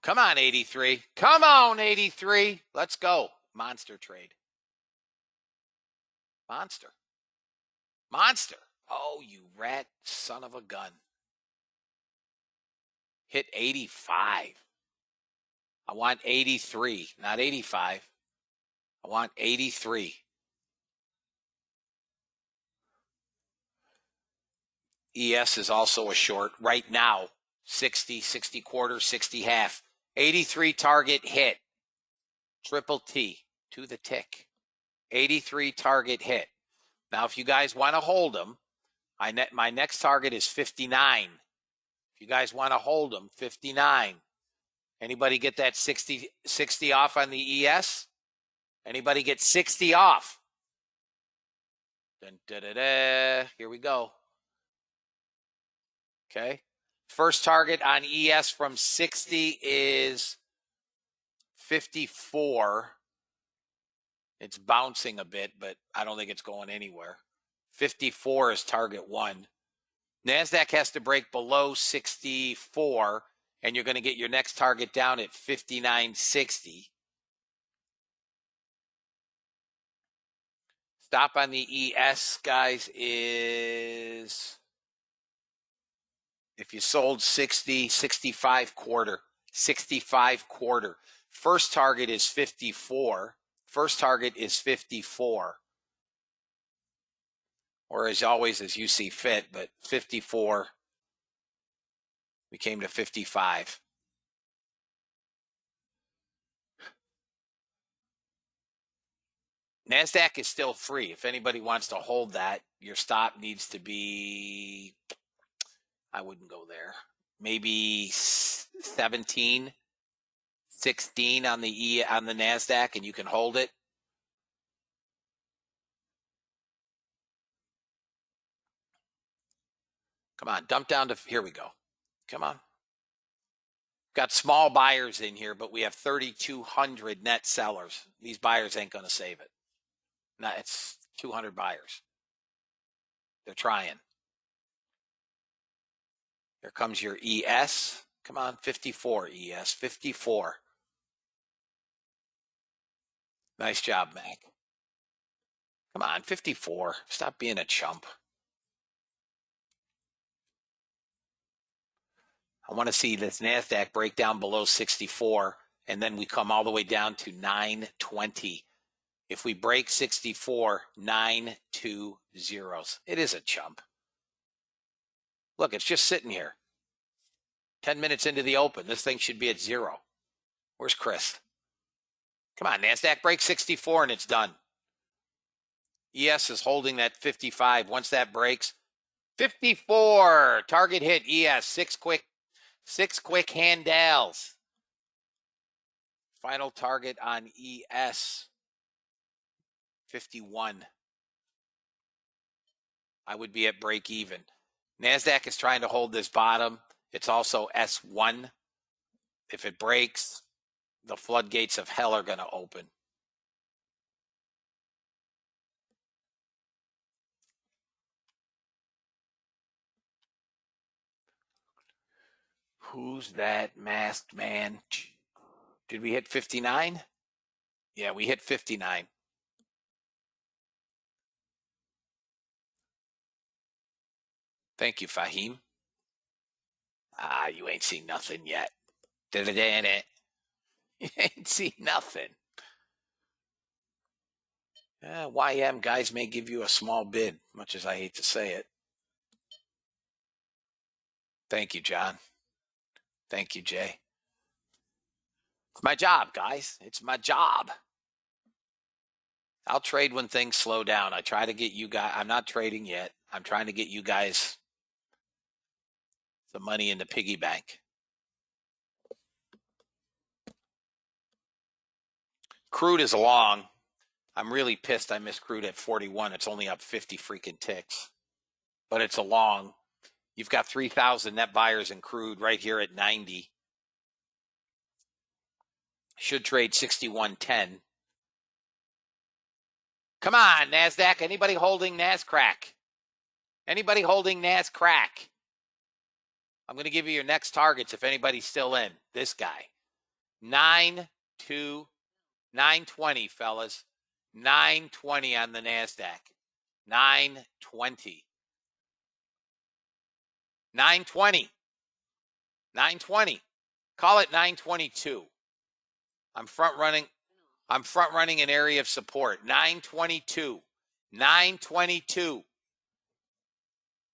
Come on, 83. Come on, 83. Let's go. Monster trade. Monster. Monster. Oh, you rat son of a gun. Hit 85. I want 83, not 85. I want 83. ES is also a short right now. 60, 60 quarter, 60 half. 83 target hit. Triple T to the tick. 83 target hit. Now, if you guys want to hold them, my next target is 59. If you guys want to hold them, 59. Anybody get that 60 off on the ES? Anybody get 60 off? Dun, da, da, da. Here we go. Okay. First target on ES from 60 is 54. It's bouncing a bit, but I don't think it's going anywhere. 54 is target one. NASDAQ has to break below 64, and you're going to get your next target down at 59.60. Stop on the ES, guys, is if you sold 60, 65 quarter, 65 quarter. First target is 54. First target is 54. Or as always, as you see fit, but 54. We came to 55. NASDAQ is still free. If anybody wants to hold that, your stop needs to be, I wouldn't go there. Maybe 17, 16 on the NASDAQ, and you can hold it. Come on, dump down to, here we go. Come on. Got small buyers in here, but we have 3,200 net sellers. These buyers ain't going to save it. No, it's 200 buyers. They're trying. Here comes your ES. Come on, 54 ES, 54. Nice job, Mac. Come on, 54. Stop being a chump. I want to see this NASDAQ break down below 64, and then we come all the way down to 920. If we break 64, 920. It is a chump. Look, it's just sitting here. 10 minutes into the open. This thing should be at 0. Where's Chris? Come on, NASDAQ breaks 64 and it's done. ES is holding that 55. Once that breaks, 54. Target hit ES. Six quick handles. Final target on ES. 51. I would be at break even. NASDAQ is trying to hold this bottom. It's also S1. If it breaks, the floodgates of hell are going to open. Who's that masked man? Did we hit 59? Yeah, we hit 59. Thank you, Fahim. You ain't seen nothing yet. You ain't seen nothing. YM guys may give you a small bid, much as I hate to say it. Thank you, John. Thank you, Jay. It's my job, guys. It's my job. I'll trade when things slow down. I try to get you guys. I'm not trading yet. I'm trying to get you guys the money in the piggy bank. Crude is long. I'm really pissed I missed crude at 41. It's only up 50 freaking ticks. But it's a long. You've got 3,000 net buyers in crude right here at 90. Should trade 61.10. Come on, NASDAQ. Anybody holding NASCrack? Anybody holding NASCrack? I'm going to give you your next targets if anybody's still in. This guy. 920, fellas. 920 on the NASDAQ. 920. 920. 920. Call it 922. I'm front running an area of support. 922. 922.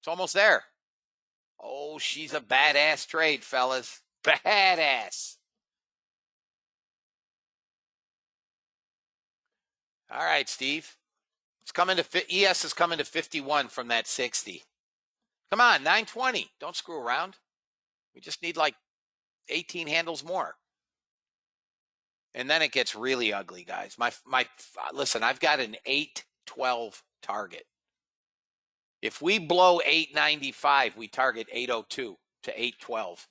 It's almost there. Oh, she's a badass trade, fellas. Badass. All right, Steve. It's coming to ES is coming to 51 from that 60. Come on, 920. Don't screw around. We just need like 18 handles more. And then it gets really ugly, guys. Listen, I've got an 812 target. If we blow 895, we target 802 to 812.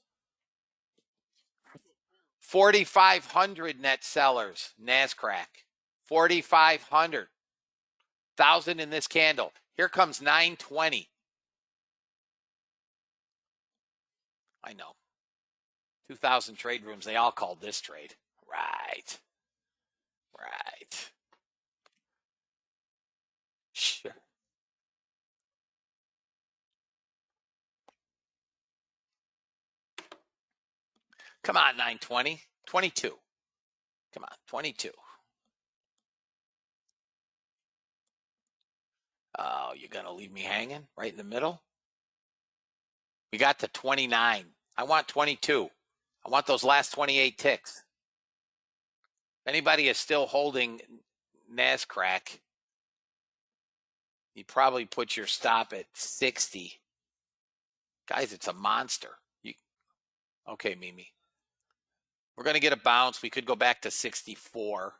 4,500 net sellers, NASCrack. 4,500. 1,000 in this candle. Here comes 920. I know. 2,000 trade rooms, they all called this trade. Right. Right. Sure. Come on, 920. 22. Come on, 22. Oh, you're going to leave me hanging right in the middle? We got to 29. I want 22. I want those last 28 ticks. If anybody is still holding NASCrack, you probably put your stop at 60. Guys, it's a monster. Okay, Mimi. We're going to get a bounce. We could go back to 64.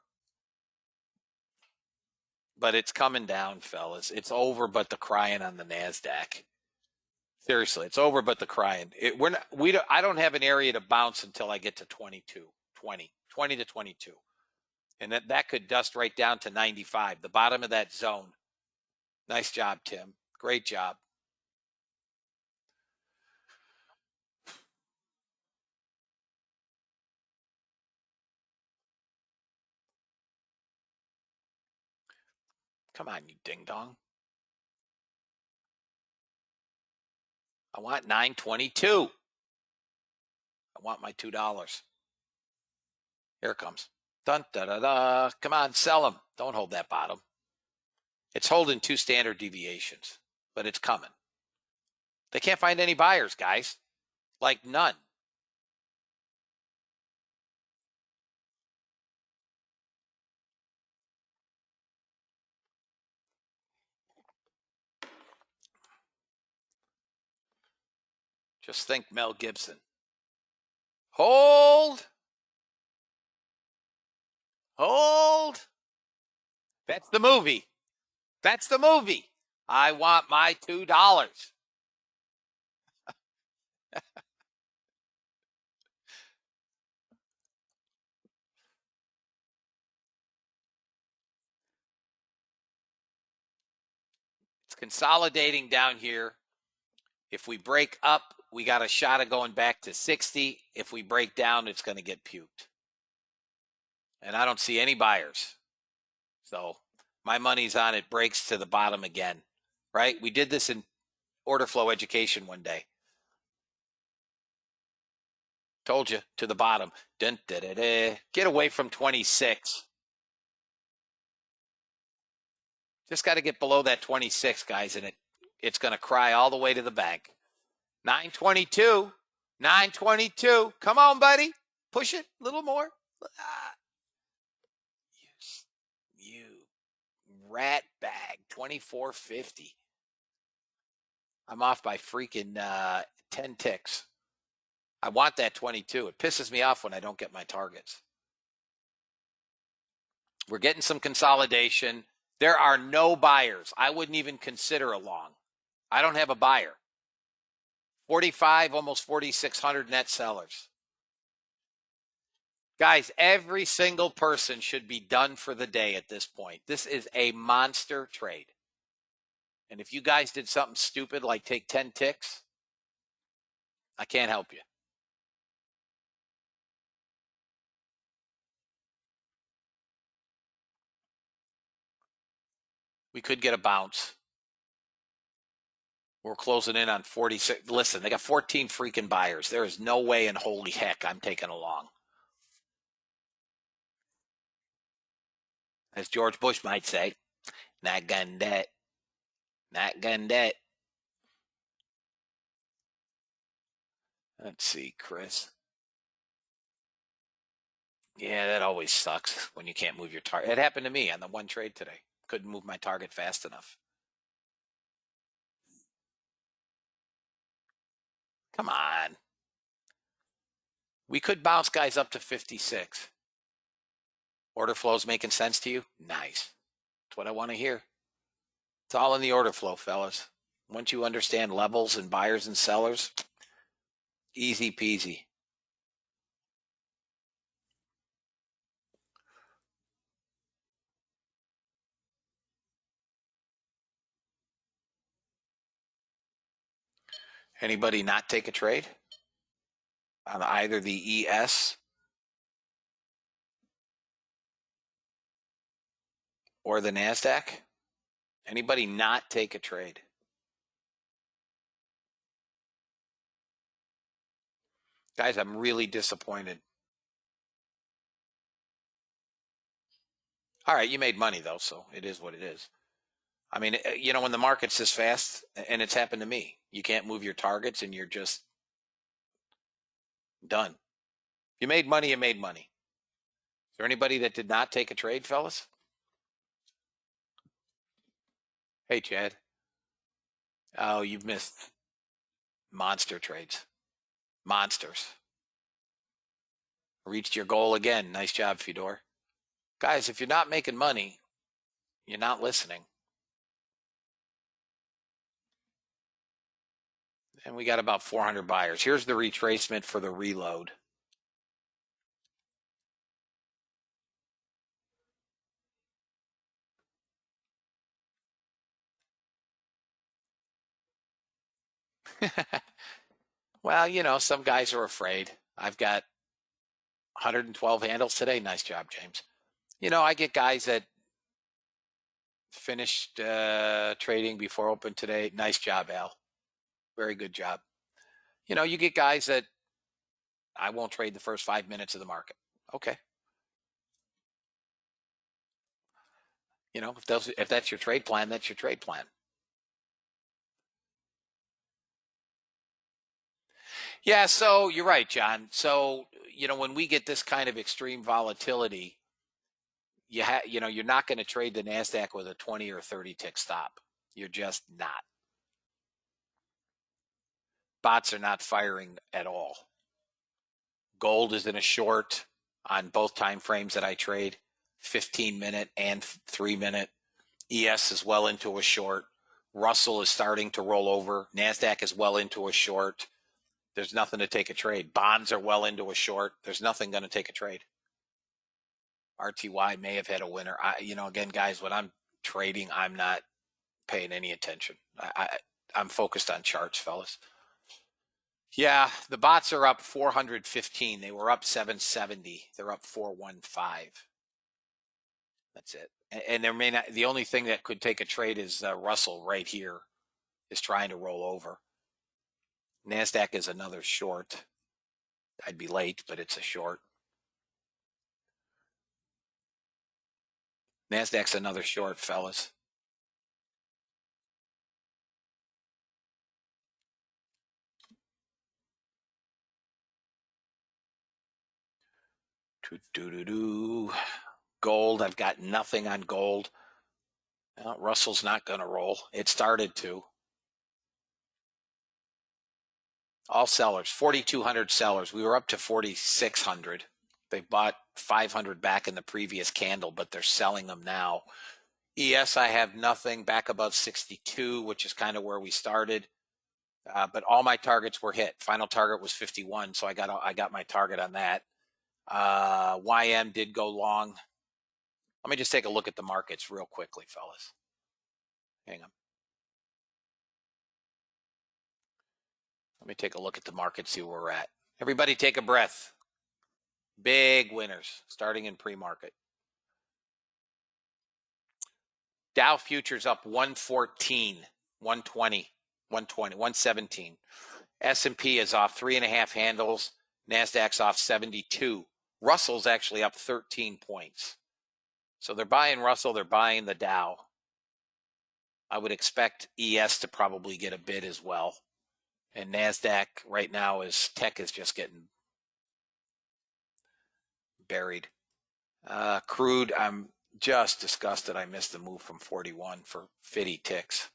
But it's coming down, fellas. It's over but the crying on the NASDAQ. Seriously, it's over but the crying. I don't have an area to bounce until I get to 20 to 22. And that could dust right down to 95, the bottom of that zone. Nice job, Tim. Great job. Come on, you ding dong. I want 922. I want my $2. Here it comes. Dun, da, da, da. Come on, sell them. Don't hold that bottom. It's holding 2 standard deviations, but it's coming. They can't find any buyers, guys. Like none. Just think Mel Gibson. Hold. Hold. That's the movie. That's the movie. I want my $2. It's consolidating down here. If we break up, we got a shot of going back to 60. If we break down, it's going to get puked. And I don't see any buyers. So my money's on it breaks to the bottom again, right? We did this in order flow education one day. Told you, to the bottom. Dun, da, da, da. Get away from 26. Just got to get below that 26, guys, and it's going to cry all the way to the bank. 922. 922. Come on, buddy. Push it a little more. Ah, you rat bag. 24.50. I'm off by freaking 10 ticks. I want that 22. It pisses me off when I don't get my targets. We're getting some consolidation. There are no buyers. I wouldn't even consider a long. I don't have a buyer. 45, almost 4,600 net sellers. Guys, every single person should be done for the day at this point. This is a monster trade. And if you guys did something stupid like take 10 ticks, I can't help you. We could get a bounce. We're closing in on 46. Listen, they got 14 freaking buyers. There is no way in holy heck I'm taking a long. As George Bush might say, not gun debt. Not gun debt. Let's see, Chris. Yeah, that always sucks when you can't move your target. It happened to me on the one trade today. Couldn't move my target fast enough. Come on. We could bounce guys up to 56. Order flow's making sense to you? Nice. That's what I want to hear. It's all in the order flow, fellas. Once you understand levels and buyers and sellers, easy peasy. Anybody not take a trade on either the ES or the NASDAQ? Anybody not take a trade? Guys, I'm really disappointed. All right, you made money though, so it is what it is. I mean, you know, when the market's this fast, and it's happened to me, you can't move your targets and you're just done. You made money, you made money. Is there anybody that did not take a trade, fellas? Hey, Chad. Oh, you've missed monster trades. Monsters. Reached your goal again. Nice job, Fedor. Guys, if you're not making money, you're not listening. And we got about 400 buyers. Here's the retracement for the reload. Well, you know, some guys are afraid. I've got 112 handles today. Nice job, James. You know, I get guys that finished trading before open today. Nice job, Al. Very good job. You know, you get guys that I won't trade the first 5 minutes of the market. Okay. You know, if that's your trade plan, that's your trade plan. Yeah, so you're right, John. So, you know, when we get this kind of extreme volatility, you know, you're not going to trade the NASDAQ with a 20 or 30 tick stop. You're just not. Bots are not firing at all. Gold is in a short on both time frames that I trade, 15-minute and 3-minute. ES is well into a short. Russell is starting to roll over. NASDAQ is well into a short. There's nothing to take a trade. Bonds are well into a short. There's nothing going to take a trade. RTY may have had a winner. You know, again, guys, when I'm trading, I'm not paying any attention. I'm focused on charts, fellas. Yeah, the bots are up 415. They were up 770. They're up 415. That's it. And there may not. The only thing that could take a trade is Russell right here is trying to roll over. NASDAQ is another short. I'd be late, but it's a short. NASDAQ's another short, fellas. Gold, I've got nothing on gold. Well, Russell's not going to roll. It started to. All sellers, 4,200 sellers. We were up to 4,600. They bought 500 back in the previous candle, but they're selling them now. ES, I have nothing, back above 62, which is kind of where we started. But all my targets were hit. Final target was 51, so I got my target on that. YM did go long. Let me just take a look at the markets real quickly, fellas. Hang on. Let me take a look at the market, see where we're at. Everybody take a breath. Big winners starting in pre-market. Dow futures up 114, 120, 120, 117. S&P is off 3.5 handles. NASDAQ's off 72. Russell's actually up 13 points. So they're buying Russell, they're buying the Dow. I would expect ES to probably get a bid as well. And NASDAQ right now tech is just getting buried. Crude, I'm just disgusted I missed the move from 41 for 50 ticks.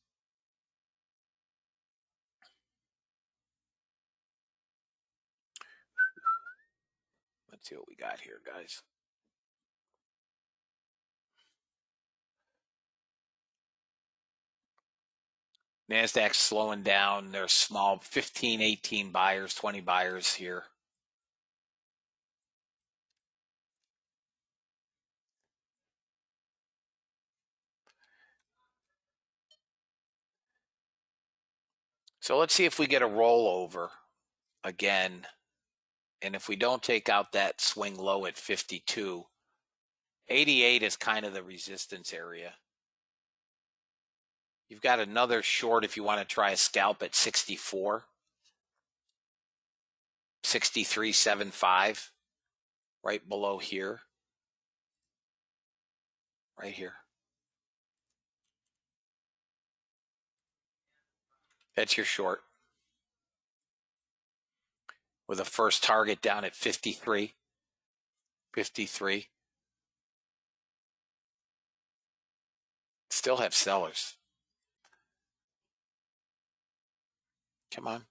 Let's see what we got here, guys. NASDAQ's slowing down. There's small 15, 18 buyers, 20 buyers here. So let's see if we get a rollover again. And if we don't take out that swing low at 52, 88 is kind of the resistance area. You've got another short if you want to try a scalp at 64. 63.75 right below here. Right here. That's your short. With a first target down at 53. 53. Still have sellers. Come on.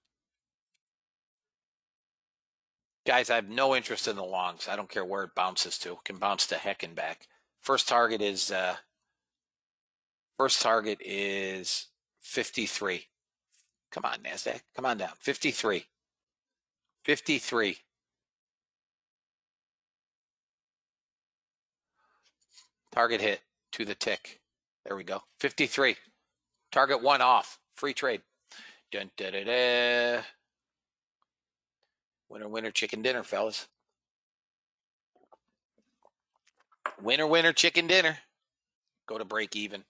Guys, I have no interest in the longs. I don't care where it bounces to. It can bounce to heck and back. First target is 53. Come on, NASDAQ. Come on down. 53. 53. Target hit to the tick. There we go. 53. Target one off. Free trade. Dun, da, da, da. Winner, winner, chicken dinner, fellas. Winner, winner, chicken dinner. Go to break even.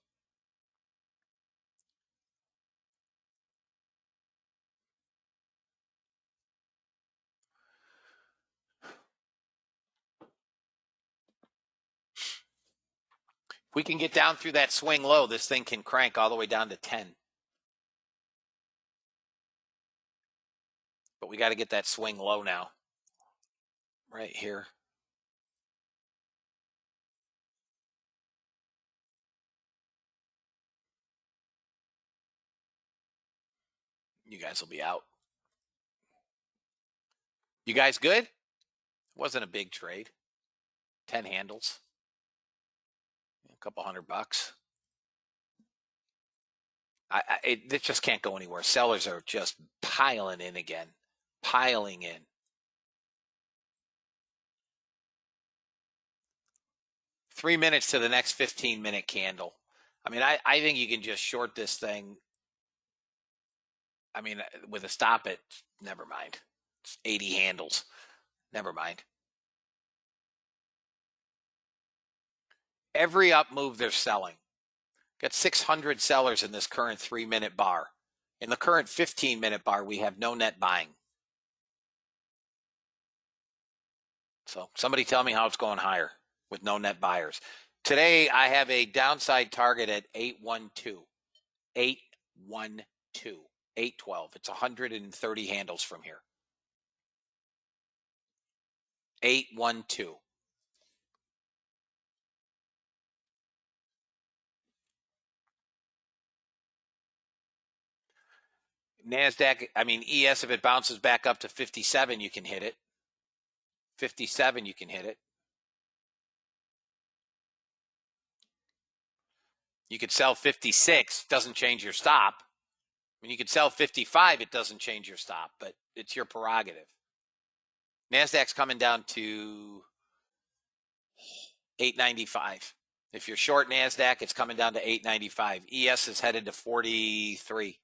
If we can get down through that swing low, this thing can crank all the way down to 10. But we got to get that swing low now. Right here. You guys will be out. You guys good? Wasn't a big trade. 10 handles. A couple $100. It just can't go anywhere. Sellers are just piling in again. Piling in. Three minutes to the next 15-minute candle. I mean, I think you can just short this thing. I mean, with a stop at, never mind. It's 80 handles. Never mind. Every up move they're selling. Got 600 sellers in this current 3-minute bar. In the current 15-minute bar, we have no net buying. So somebody tell me how it's going higher with no net buyers. Today, I have a downside target at 812. 812. 812. It's 130 handles from here. 812. NASDAQ, I mean, ES, if it bounces back up to 57, you can hit it. 57, you can hit it. You could sell 56, doesn't change your stop. I mean, you could sell 55, it doesn't change your stop, but it's your prerogative. NASDAQ's coming down to 895. If you're short NASDAQ, it's coming down to 895. ES is headed to 43.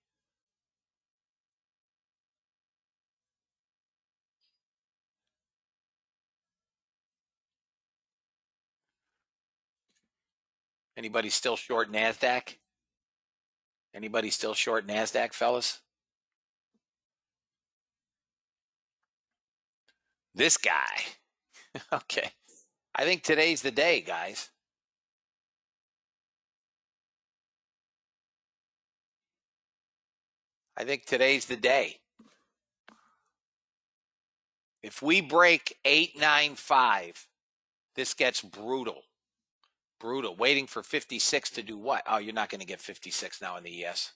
Anybody still short NASDAQ? Anybody still short NASDAQ, fellas? This guy. Okay. I think today's the day, guys. I think today's the day. If we break 895, this gets brutal. Brutal. Waiting for 56 to do what? Oh, you're not going to get 56 now in the ES.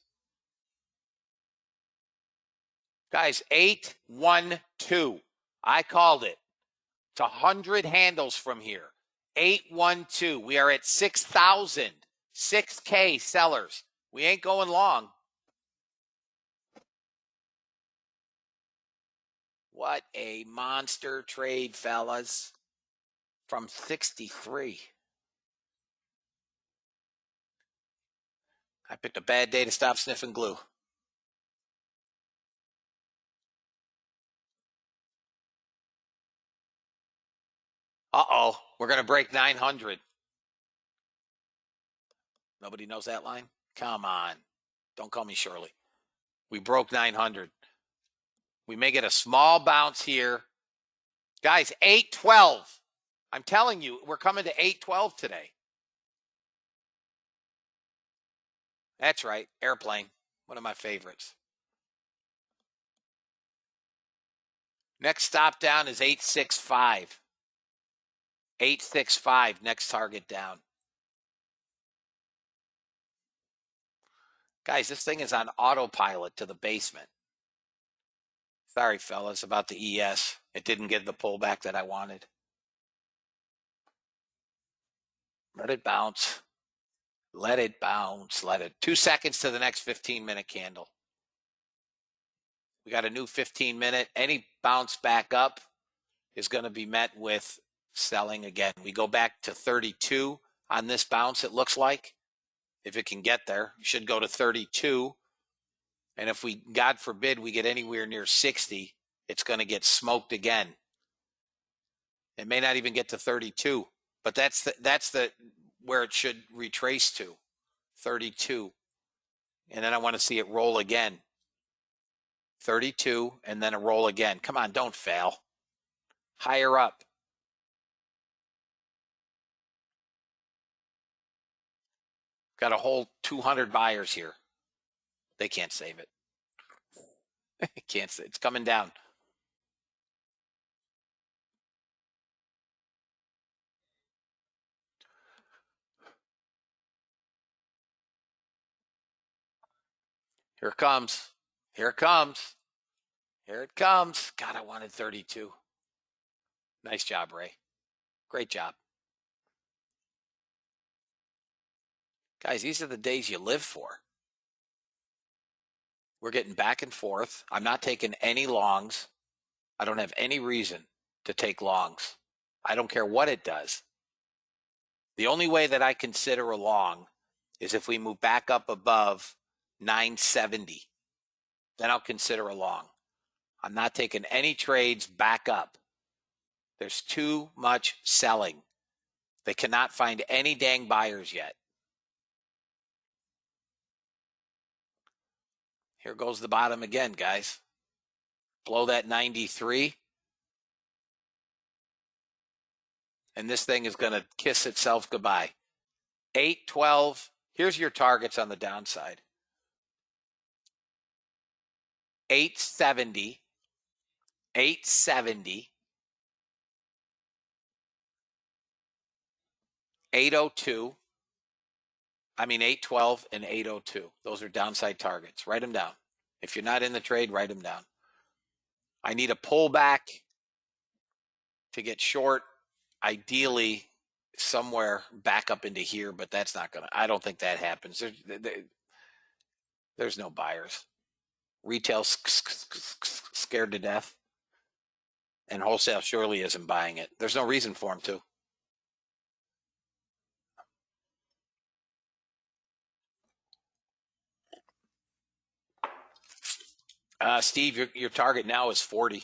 Guys, 812. I called it. It's 100 handles from here. 812. We are at 6,000. 6K sellers. We ain't going long. What a monster trade, fellas. From 63. I picked a bad day to stop sniffing glue. Uh-oh. We're going to break 900. Nobody knows that line? Come on. Don't call me Shirley. We broke 900. We may get a small bounce here. Guys, 812. I'm telling you, we're coming to 812 today. That's right. Airplane. One of my favorites. Next stop down is 865. 865, next target down. Guys, this thing is on autopilot to the basement. Sorry, fellas, about the ES. It didn't get the pullback that I wanted. Let it bounce. Let it bounce. Let it. 2 seconds to the next 15-minute candle. We got a new 15-minute. Any bounce back up is going to be met with selling again. We go back to 32 on this bounce, it looks like. If it can get there, you should go to 32. And if we, God forbid, we get anywhere near 60, it's going to get smoked again. It may not even get to 32, but that's the where it should retrace to, 32. And then I want to see it roll again. 32, and then a roll again. Come on, don't fail. Higher up. Got a whole 200 buyers here. They can't save it. Can't save it. It's coming down. Here it comes. Here it comes. Here it comes. God, I wanted 32. Nice job, Ray. Great job. Guys, these are the days you live for. We're getting back and forth. I'm not taking any longs. I don't have any reason to take longs. I don't care what it does. The only way that I consider a long is if we move back up above 970. Then I'll consider a long. I'm not taking any trades back up. There's too much selling. They cannot find any dang buyers yet. Here goes the bottom again, guys. Blow that 93. And this thing is going to kiss itself goodbye. 812. Here's your targets on the downside. 870. 870. 802. I mean 812 and 802. Those are downside targets. Write them down. If you're not in the trade, write them down. I need a pullback to get short, ideally somewhere back up into here, but that's not going to, I don't think that happens. There's no buyers. Retail scared to death, and wholesale surely isn't buying it. There's no reason for them to. Steve, your target now is 40.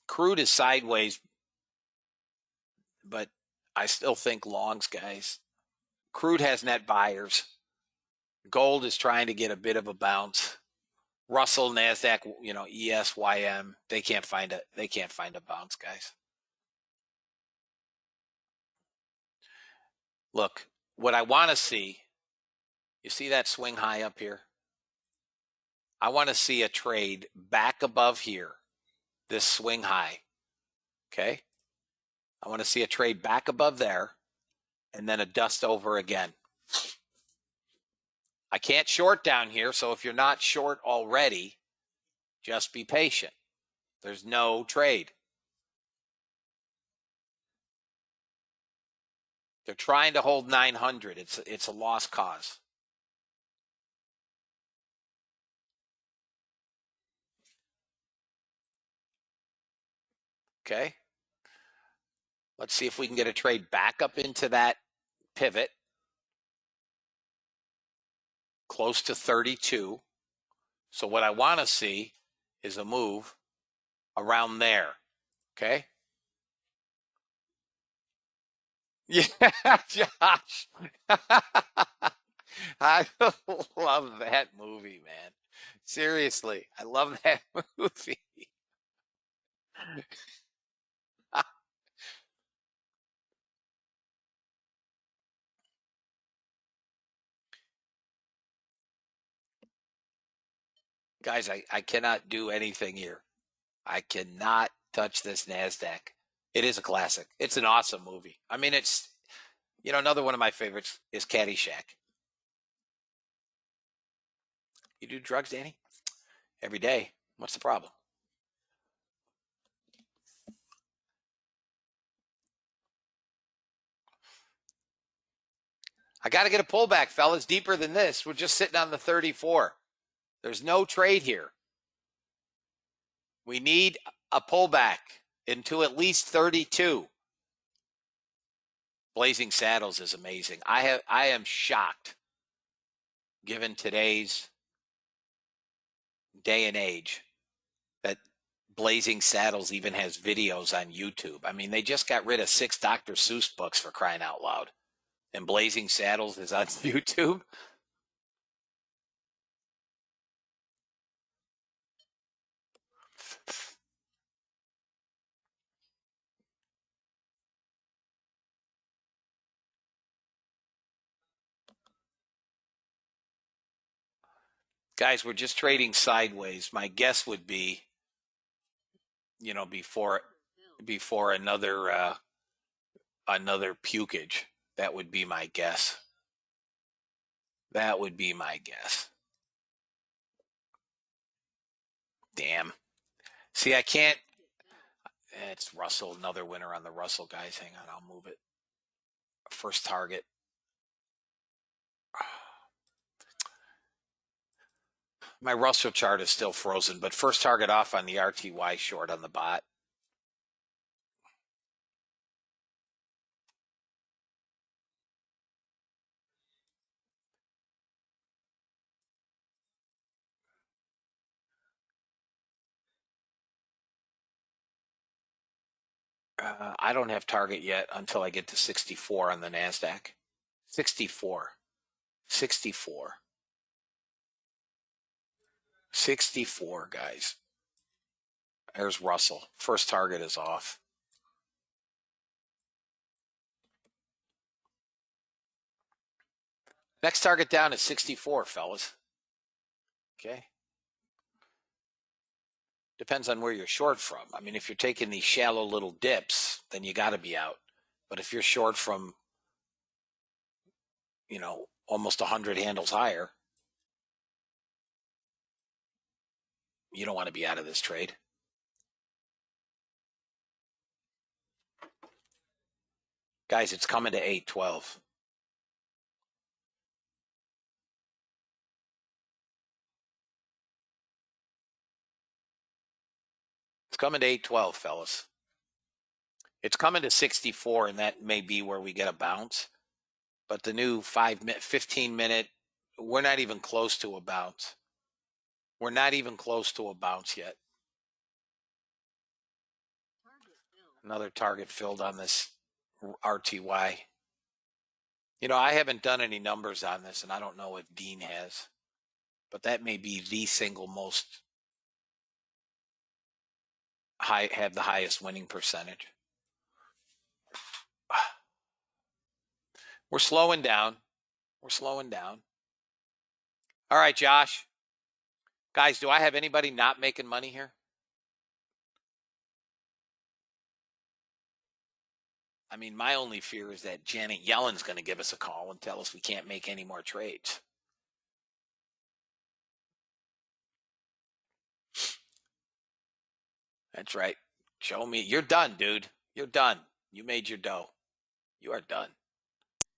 Crude is sideways, but I still think longs, guys. Crude has net buyers. Gold is trying to get a bit of a bounce. Russell, NASDAQ, ES, YM, they can't find a bounce, guys. Look, what I want to see, you see that swing high up here? I want to see a trade back above here, this swing high, okay? I want to see a trade back above there and then a dust over again. I can't short down here, so if you're not short already, just be patient. There's no trade. They're trying to hold 900. It's a lost cause. Okay. Let's see if we can get a trade back up into that pivot. Close to 32. So what I want to see is a move around there. Okay. Yeah, Josh. I love that movie, man. Seriously, I love that movie. Guys, I cannot do anything here. I cannot touch this NASDAQ. It is a classic. It's an awesome movie. I mean, it's, another one of my favorites is Caddyshack. You do drugs, Danny? Every day. What's the problem? I got to get a pullback, fellas, deeper than this. We're just sitting on the 34. There's no trade here. We need a pullback into at least 32. Blazing Saddles is amazing. I am shocked, given today's day and age, that Blazing Saddles even has videos on YouTube. I mean, they just got rid of 6 Dr. Seuss books, for crying out loud. And Blazing Saddles is on YouTube. Guys, we're just trading sideways. My guess would be, before another pukage. That would be my guess. That would be my guess. Damn. See, I can't. It's Russell, another winner on the Russell, guys. Hang on, I'll move it. First target. My Russell chart is still frozen, but first target off on the RTY short on the bot. I don't have target yet until I get to 64 on the NASDAQ. 64. 64. 64, guys. There's Russell. First target is off. Next target down is 64, fellas. Okay. Depends on where you're short from. I mean, if you're taking these shallow little dips, then you got to be out. But if you're short from, almost 100 handles higher. You don't want to be out of this trade. Guys, it's coming to 812. It's coming to 812, fellas. It's coming to 64, and that may be where we get a bounce. But the new 15 minute, we're not even close to a bounce. We're not even close to a bounce yet. Target filled. Another target filled on this RTY. You know, I haven't done any numbers on this, and I don't know if Dean has. But that may be the single most high, have the highest winning percentage. We're slowing down. We're slowing down. All right, Josh. Guys, do I have anybody not making money here? I mean, my only fear is that Janet Yellen's going to give us a call and tell us we can't make any more trades. That's right. Show me. You're done, dude. You're done. You made your dough. You are done.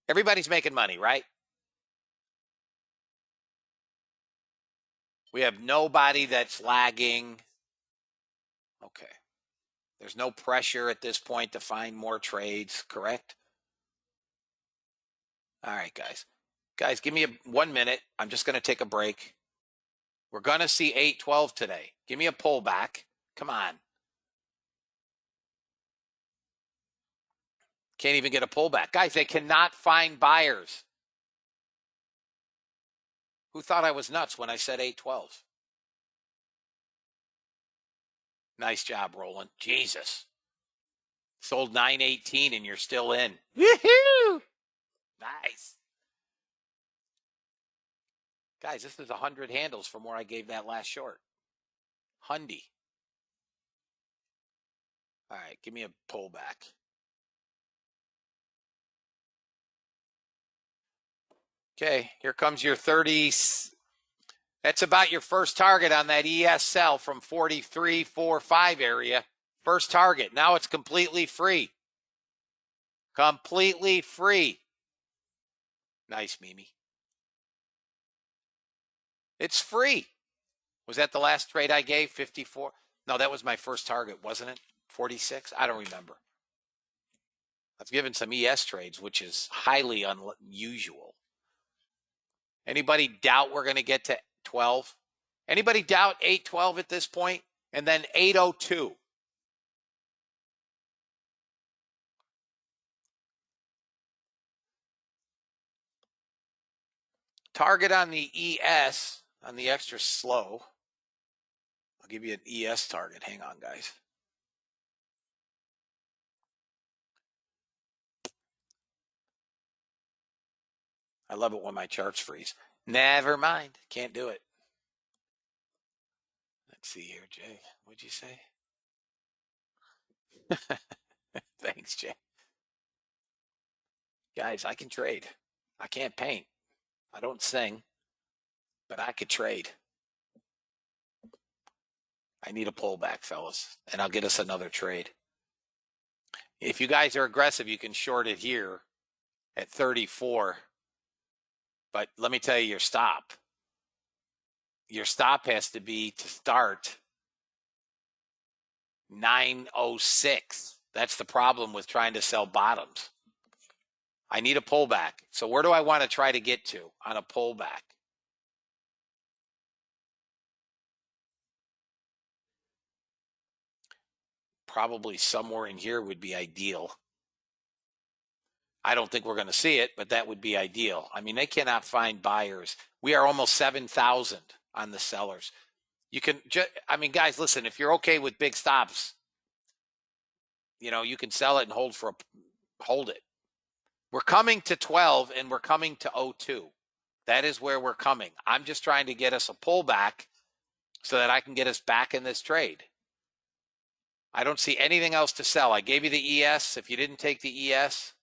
Everybody's making money, right? We have nobody that's lagging. Okay. There's no pressure at this point to find more trades, correct? All right, guys. Guys, give me 1 minute. I'm just going to take a break. We're going to see 812 today. Give me a pullback. Come on. Can't even get a pullback. Guys, they cannot find buyers. Who thought I was nuts when I said 812? Nice job, Roland. Jesus. Sold 918 and you're still in. Woohoo! Nice. Guys, this is 100 handles from where I gave that last short. Hundy. All right, give me a pullback. Okay, here comes your 30. That's about your first target on that ES sell from 43.45 area. First target. Now it's completely free. Completely free. Nice, Mimi. It's free. Was that the last trade I gave? 54? No, that was my first target, wasn't it? 46? I don't remember. I've given some ES trades, which is highly unusual. Anybody doubt we're going to get to 12? Anybody doubt 812 at this point? And then 802. Target on the ES, on the extra slow. I'll give you an ES target. Hang on, guys. I love it when my charts freeze. Never mind. Can't do it. Let's see here, Jay. What'd you say? Thanks, Jay. Guys, I can trade. I can't paint. I don't sing, but I could trade. I need a pullback, fellas, and I'll get us another trade. If you guys are aggressive, you can short it here at 34. But let me tell you your stop. Your stop has to be to start 906. That's the problem with trying to sell bottoms. I need a pullback. So where do I want to try to get to on a pullback? Probably somewhere in here would be ideal. I don't think we're going to see it, but that would be ideal. I mean, they cannot find buyers. We are almost 7,000 on the sellers. You can just, I mean, guys, listen, if you're okay with big stops, you know, you can sell it and hold it. We're coming to 12 and we're coming to 02. That is where we're coming. I'm just trying to get us a pullback so that I can get us back in this trade. I don't see anything else to sell. I gave you the ES. If you didn't take the ES,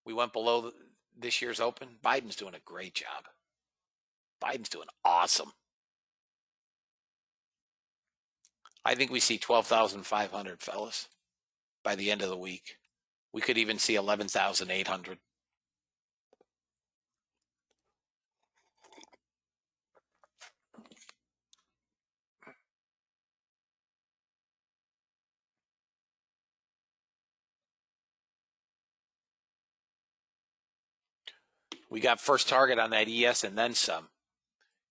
We went below this year's open. Biden's doing a great job. Biden's doing awesome. I think we see 12,500, fellas, by the end of the week. We could even see 11,800. We got first target on that ES and then some.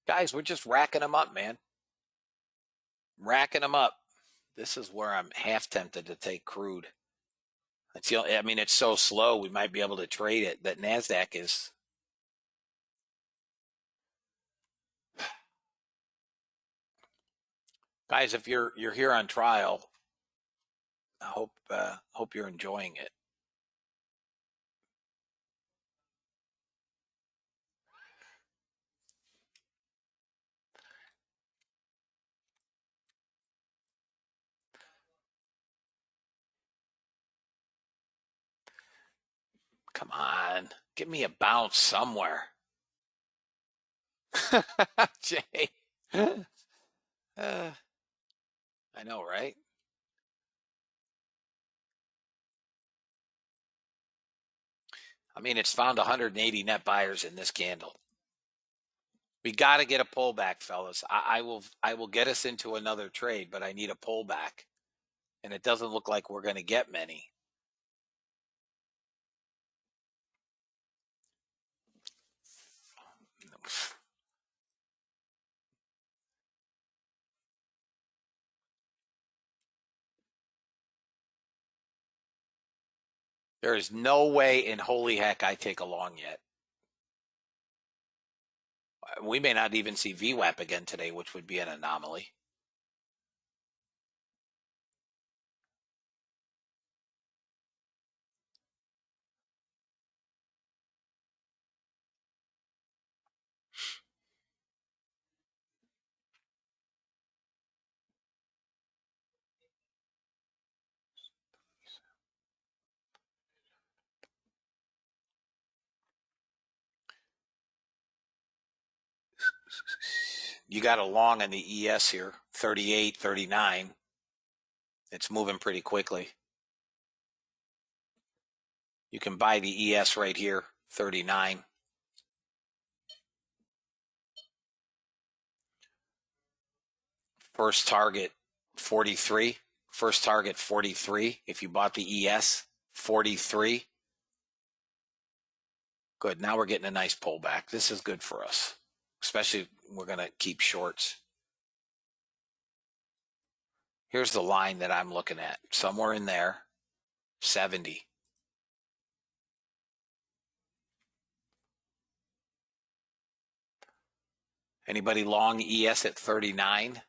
Guys, we're just racking them up, man. Racking them up. This is where I'm half tempted to take crude. I mean, it's so slow, we might be able to trade it. That NASDAQ is. Guys, if you're here on trial, I hope you're enjoying it. Come on, give me a bounce somewhere. Jay. I know, right? I mean, it's found 180 net buyers in this candle. We got to get a pullback, fellas. I will get us into another trade, but I need a pullback, and it doesn't look like we're going to get many. There is no way in holy heck I take a long yet. We may not even see VWAP again today, which would be an anomaly. You got a long on the ES here, 38, 39. It's moving pretty quickly. You can buy the ES right here, 39. First target, 43. First target, 43. If you bought the ES, 43. Good. Now we're getting a nice pullback. This is good for us, especially we're going to keep shorts. Here's the line that I'm looking at. Somewhere in there, 70. Anybody long ES at 39?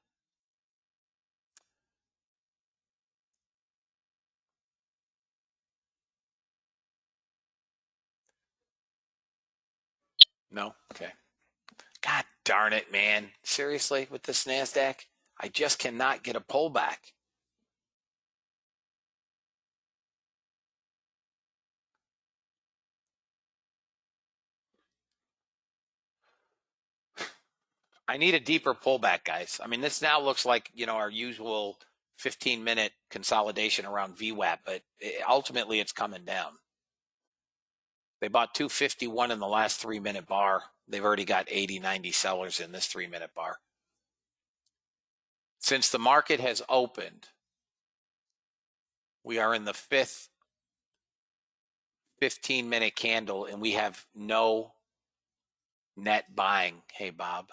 No? Okay. God darn it, man. Seriously, with this NASDAQ? I just cannot get a pullback. I need a deeper pullback, guys. I mean, this now looks like, our usual 15-minute consolidation around VWAP, but ultimately it's coming down. They bought 251 in the last 3-minute bar. They've already got 80, 90 sellers in this 3-minute bar. Since the market has opened, we are in the fifth 15-minute candle, and we have no net buying. Hey, Bob.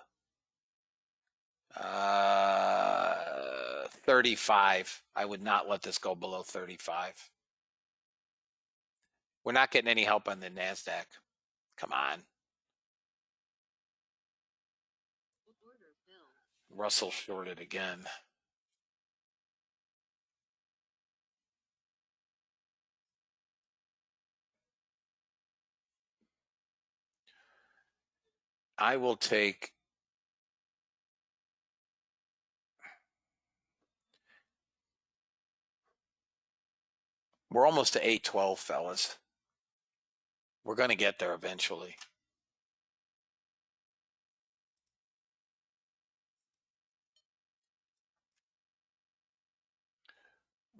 35. I would not let this go below 35. We're not getting any help on the NASDAQ. Come on. Russell shorted again. I will take. We're almost to 812, fellas. We're going to get there eventually.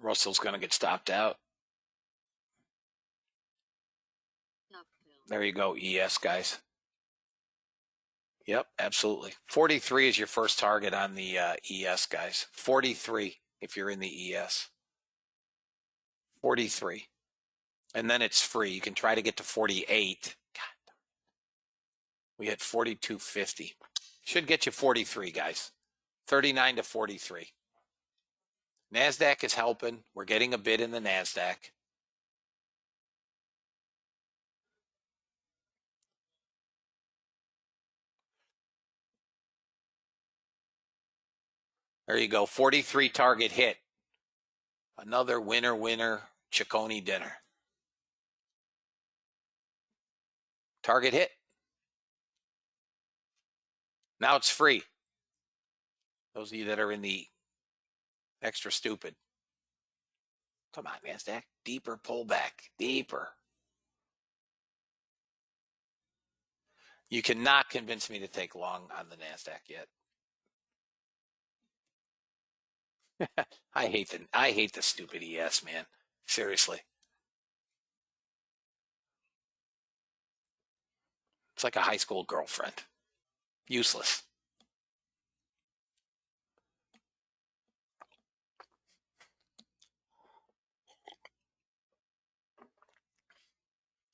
Russell's going to get stopped out. Stockville. There you go, ES, guys. Yep, absolutely. 43 is your first target on the ES, guys. 43 if you're in the ES. 43. And then it's free. You can try to get to 48. God. We had 42.50. Should get you 43, guys. 39 to 43. NASDAQ is helping. We're getting a bid in the NASDAQ. There you go. 43 target hit. Another winner Ciccone dinner. Target hit. Now it's free. Those of you that are in the extra stupid. Come on, NASDAQ. Deeper pullback. Deeper. You cannot convince me to take long on the NASDAQ yet. I hate the stupid ES, man. Seriously. It's like a high school girlfriend. Useless.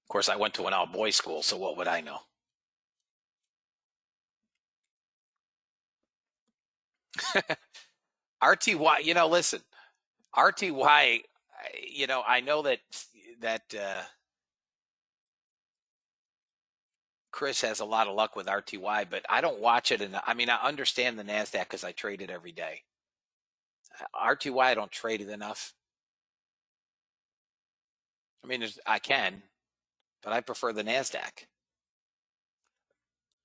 Of course, I went to an all-boys school, so what would I know? RTY, listen, RTY, I know that Chris has a lot of luck with RTY, but I don't watch it. I understand the NASDAQ because I trade it every day. RTY, I don't trade it enough. I can, but I prefer the NASDAQ.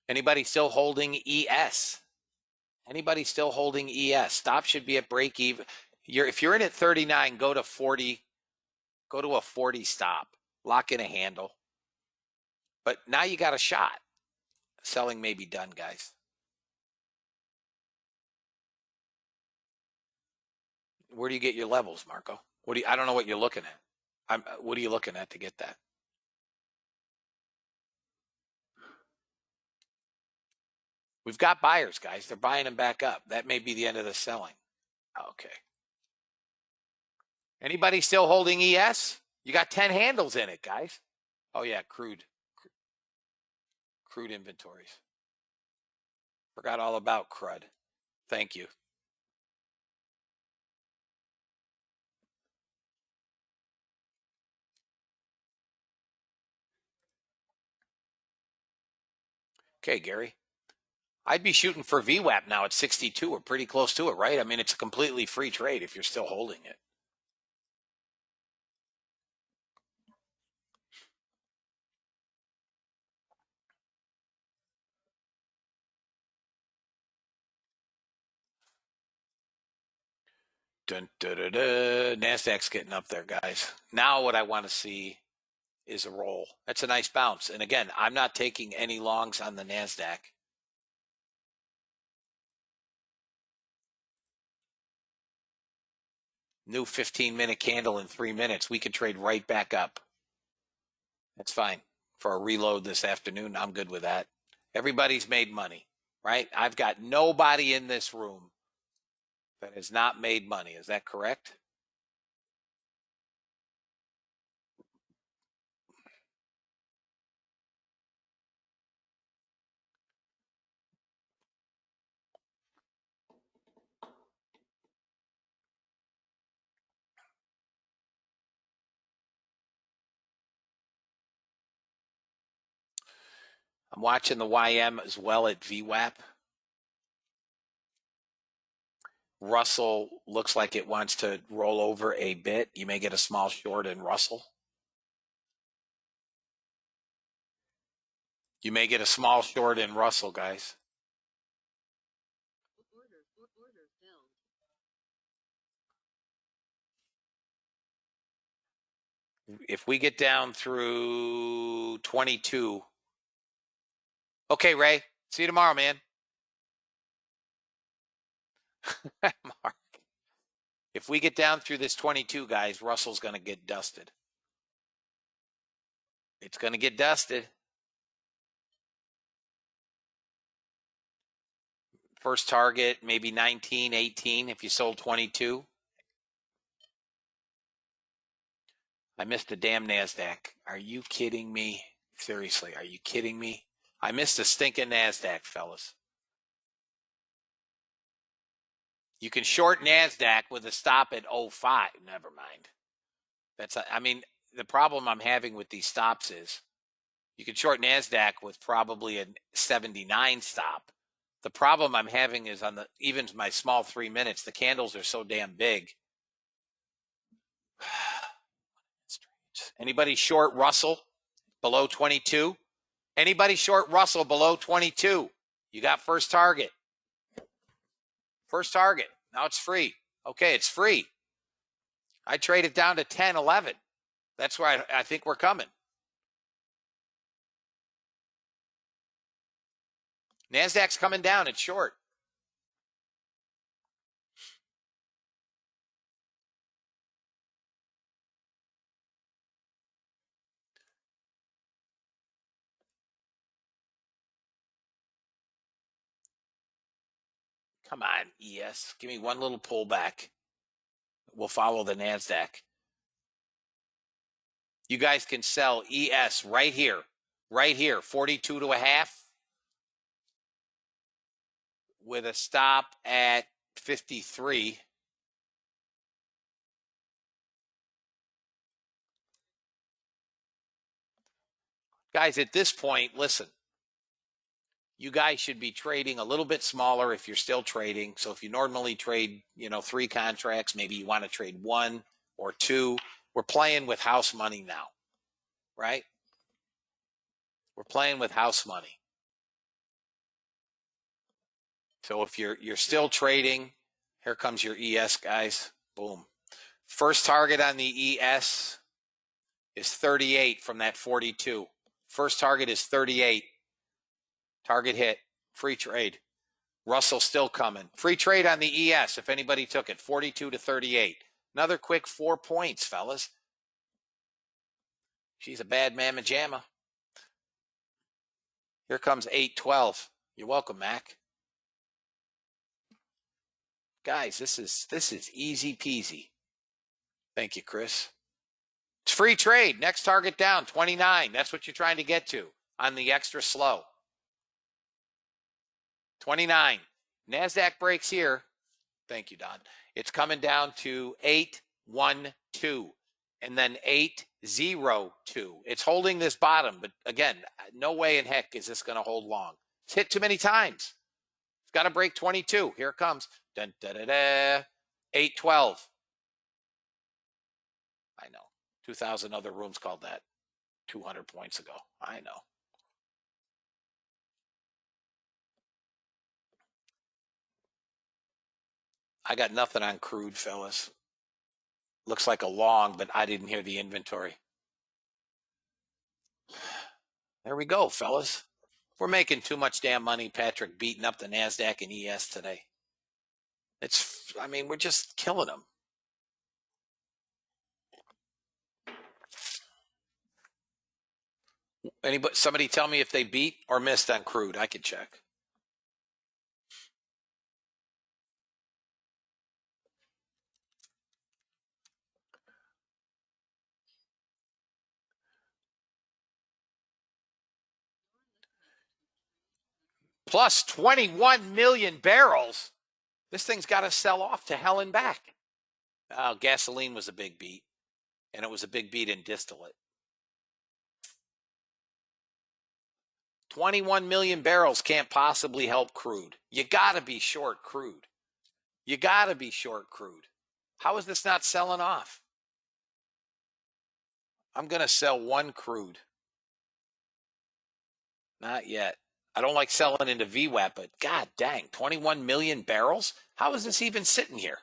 Anybody still holding ES? Anybody still holding ES? Stop should be at break even. If you're in at 39, go to 40. Go to a 40 stop. Lock in a handle. But now you got a shot. Selling may be done, guys. Where do you get your levels, Marco? I don't know what you're looking at. What are you looking at to get that? We've got buyers, guys. They're buying them back up. That may be the end of the selling. Okay. Anybody still holding ES? You got 10 handles in it, guys. Oh, yeah, crude inventories. Forgot all about crud. Thank you. Okay, Gary. I'd be shooting for VWAP now at 62. We're pretty close to it, right? It's a completely free trade if you're still holding it. Dun, dun, dun, dun. NASDAQ's getting up there, guys. Now what I want to see is a roll. That's a nice bounce. And again, I'm not taking any longs on the NASDAQ. New 15-minute candle in 3 minutes. We could trade right back up. That's fine. For a reload this afternoon, I'm good with that. Everybody's made money, right? I've got nobody in this room that has not made money. Is that correct? I'm watching the YM as well at VWAP. Russell looks like it wants to roll over a bit. You may get a small short in Russell. You may get a small short in Russell, guys. Order filled. If we get down through 22. Okay, Ray. See you tomorrow, man. Mark. If we get down through this 22, guys, Russell's going to get dusted. It's going to get dusted. First target, maybe 19, 18 if you sold 22. I missed the damn NASDAQ. Are you kidding me? Seriously, are you kidding me? I missed the stinking NASDAQ, fellas. You can short NASDAQ with a stop at 05. Never mind. I mean, the problem I'm having with these stops is you can short NASDAQ with probably a 79 stop. The problem I'm having is on even my small 3 minutes, the candles are so damn big. Anybody short Russell below 22? Anybody short Russell below 22? You got first target. First target. Now it's free. Okay, it's free. I trade it down to 10, 11. That's where I think we're coming. NASDAQ's coming down. It's short. Come on, ES. Give me one little pullback. We'll follow the NASDAQ. You guys can sell ES right here, 42 to a half with a stop at 53. Guys, at this point, listen, you guys should be trading a little bit smaller if you're still trading. So if you normally trade, 3 contracts, maybe you want to trade 1 or 2. We're playing with house money now, right? We're playing with house money. So if you're still trading, here comes your ES, guys. Boom. First target on the ES is 38 from that 42. First target is 38. Target hit. Free trade. Russell still coming. Free trade on the ES if anybody took it. 42 to 38. Another quick 4 points, fellas. She's a bad mamma jamma. Here comes 812. You're welcome, Mac. Guys, this is easy peasy. Thank you, Chris. It's free trade. Next target down, 29. That's what you're trying to get to on the extra slow. 29. NASDAQ breaks here. Thank you, Don. It's coming down to 812 and then 802. It's holding this bottom, but again, no way in heck is this going to hold long. It's hit too many times. It's got to break 22. Here it comes. Dun, da, da, da. 812. I know. 2,000 other rooms called that 200 points ago. I know. I got nothing on crude, fellas. Looks like a long, but I didn't hear the inventory. There we go, fellas. We're making too much damn money, Patrick, beating up the NASDAQ and ES today. We're just killing them. Somebody tell me if they beat or missed on crude. I could check. Plus 21 million barrels. This thing's got to sell off to hell and back. Gasoline was a big beat, and it was a big beat in distillate. 21 million barrels can't possibly help crude. You got to be short crude. You got to be short crude. How is this not selling off? I'm going to sell 1 crude. Not yet. I don't like selling into VWAP, but god dang, 21 million barrels? How is this even sitting here?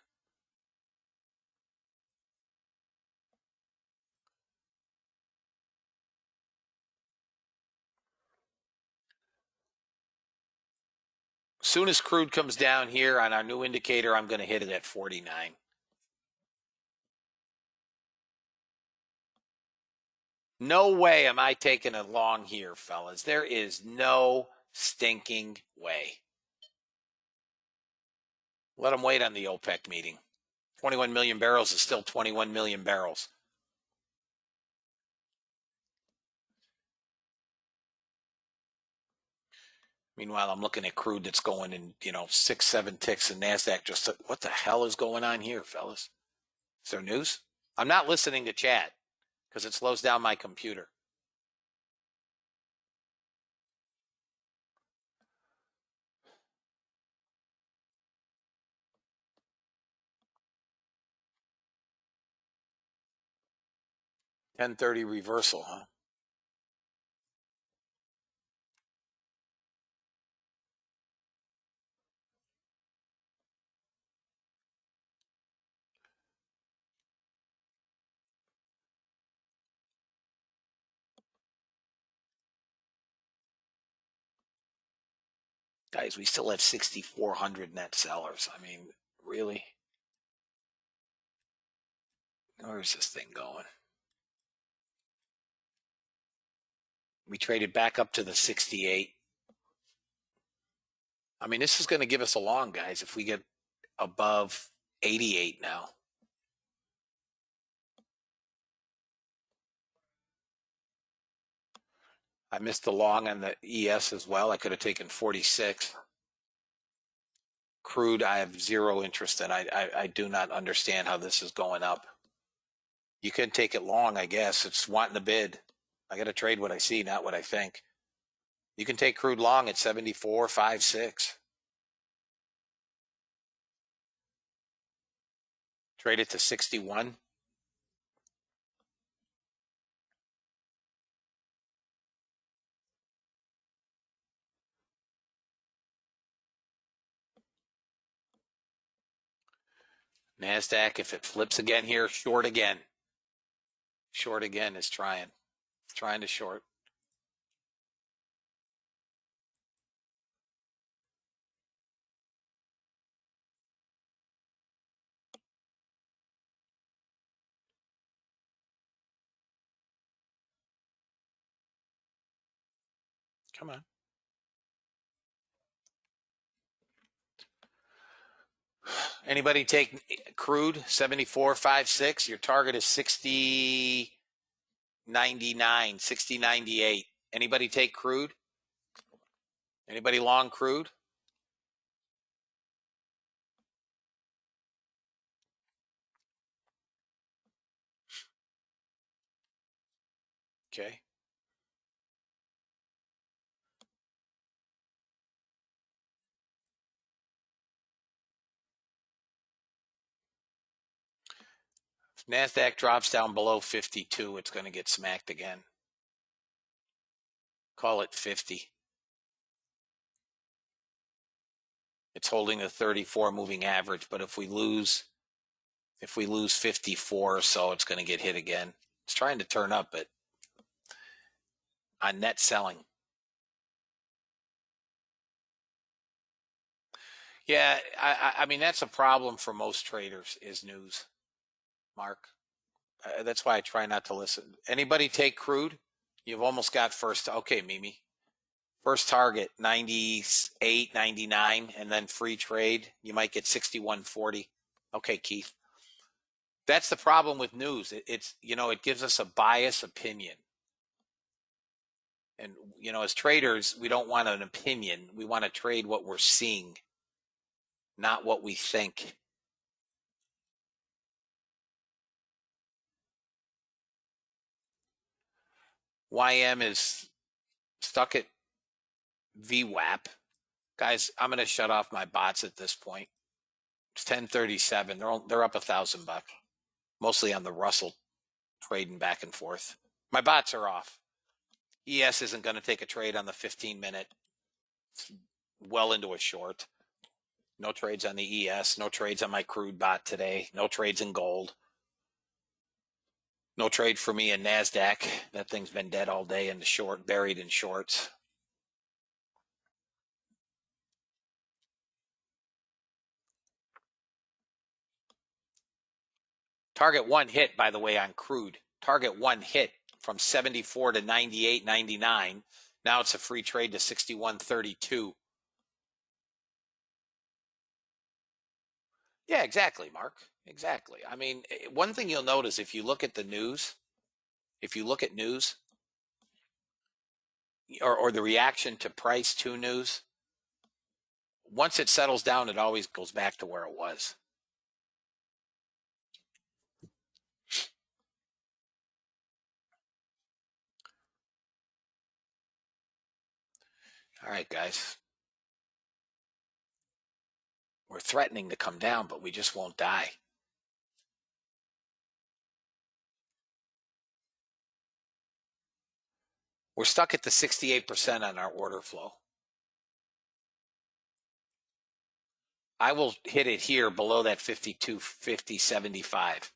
Soon as crude comes down here on our new indicator, I'm going to hit it at 49. No way am I taking a long here, fellas. There is no stinking way. Let them wait on the OPEC meeting. 21 million barrels is still 21 million barrels. Meanwhile, I'm looking at crude that's going in, 6, 7 ticks, and NASDAQ just, what the hell is going on here, fellas? Is there news? I'm not listening to chat because it slows down my computer. $10.30 reversal, huh? Guys, we still have 6,400 net sellers. I mean, really? Where's this thing going? We traded back up to the 68. I mean, this is going to give us a long, guys, if we get above 88 now. I missed the long on the ES as well. I could have taken 46. Crude, I have zero interest in. I do not understand how this is going up. You can take it long, I guess. It's wanting the bid. I got to trade what I see, not what I think. You can take crude long at 74.56. Trade it to 61. NASDAQ, if it flips again here, short again. Short again is trying to short. Come on. Anybody take crude 74.56? Your target is 60.99, 60.98. Anybody take crude? Anybody long crude? Okay. If NASDAQ drops down below 52, it's going to get smacked again. Call it 50. It's holding the 34 moving average, but if we lose 54 or so, it's going to get hit again. It's trying to turn up, but on net selling. Yeah, I mean, that's a problem for most traders is news, Mark. That's why I try not to listen. Anybody take crude? You've almost got first. Okay, Mimi. First target, 98, 99, and then free trade. You might get 61.40. Okay, Keith. That's the problem with news. It gives us a biased opinion. And, as traders, we don't want an opinion. We want to trade what we're seeing, not what we think. YM is stuck at VWAP. Guys, I'm going to shut off my bots at this point. It's 10:37. They're up $1,000, mostly on the Russell trading back and forth. My bots are off. ES isn't going to take a trade on the 15-minute. It's well into a short. No trades on the ES. No trades on my crude bot today. No trades in gold. No trade for me in NASDAQ. That thing's been dead all day in the short, buried in shorts. Target one hit, by the way, on crude. Target one hit from 74 to 98.99. Now it's a free trade to 61.32. Yeah, exactly, Mark. Exactly. I mean, one thing you'll notice if you look at the news, if you look at news or the reaction to price to news, once it settles down, it always goes back to where it was. All right, guys. We're threatening to come down, but we just won't die. We're stuck at the 68% on our order flow. I will hit it here below that 52, 50, 75.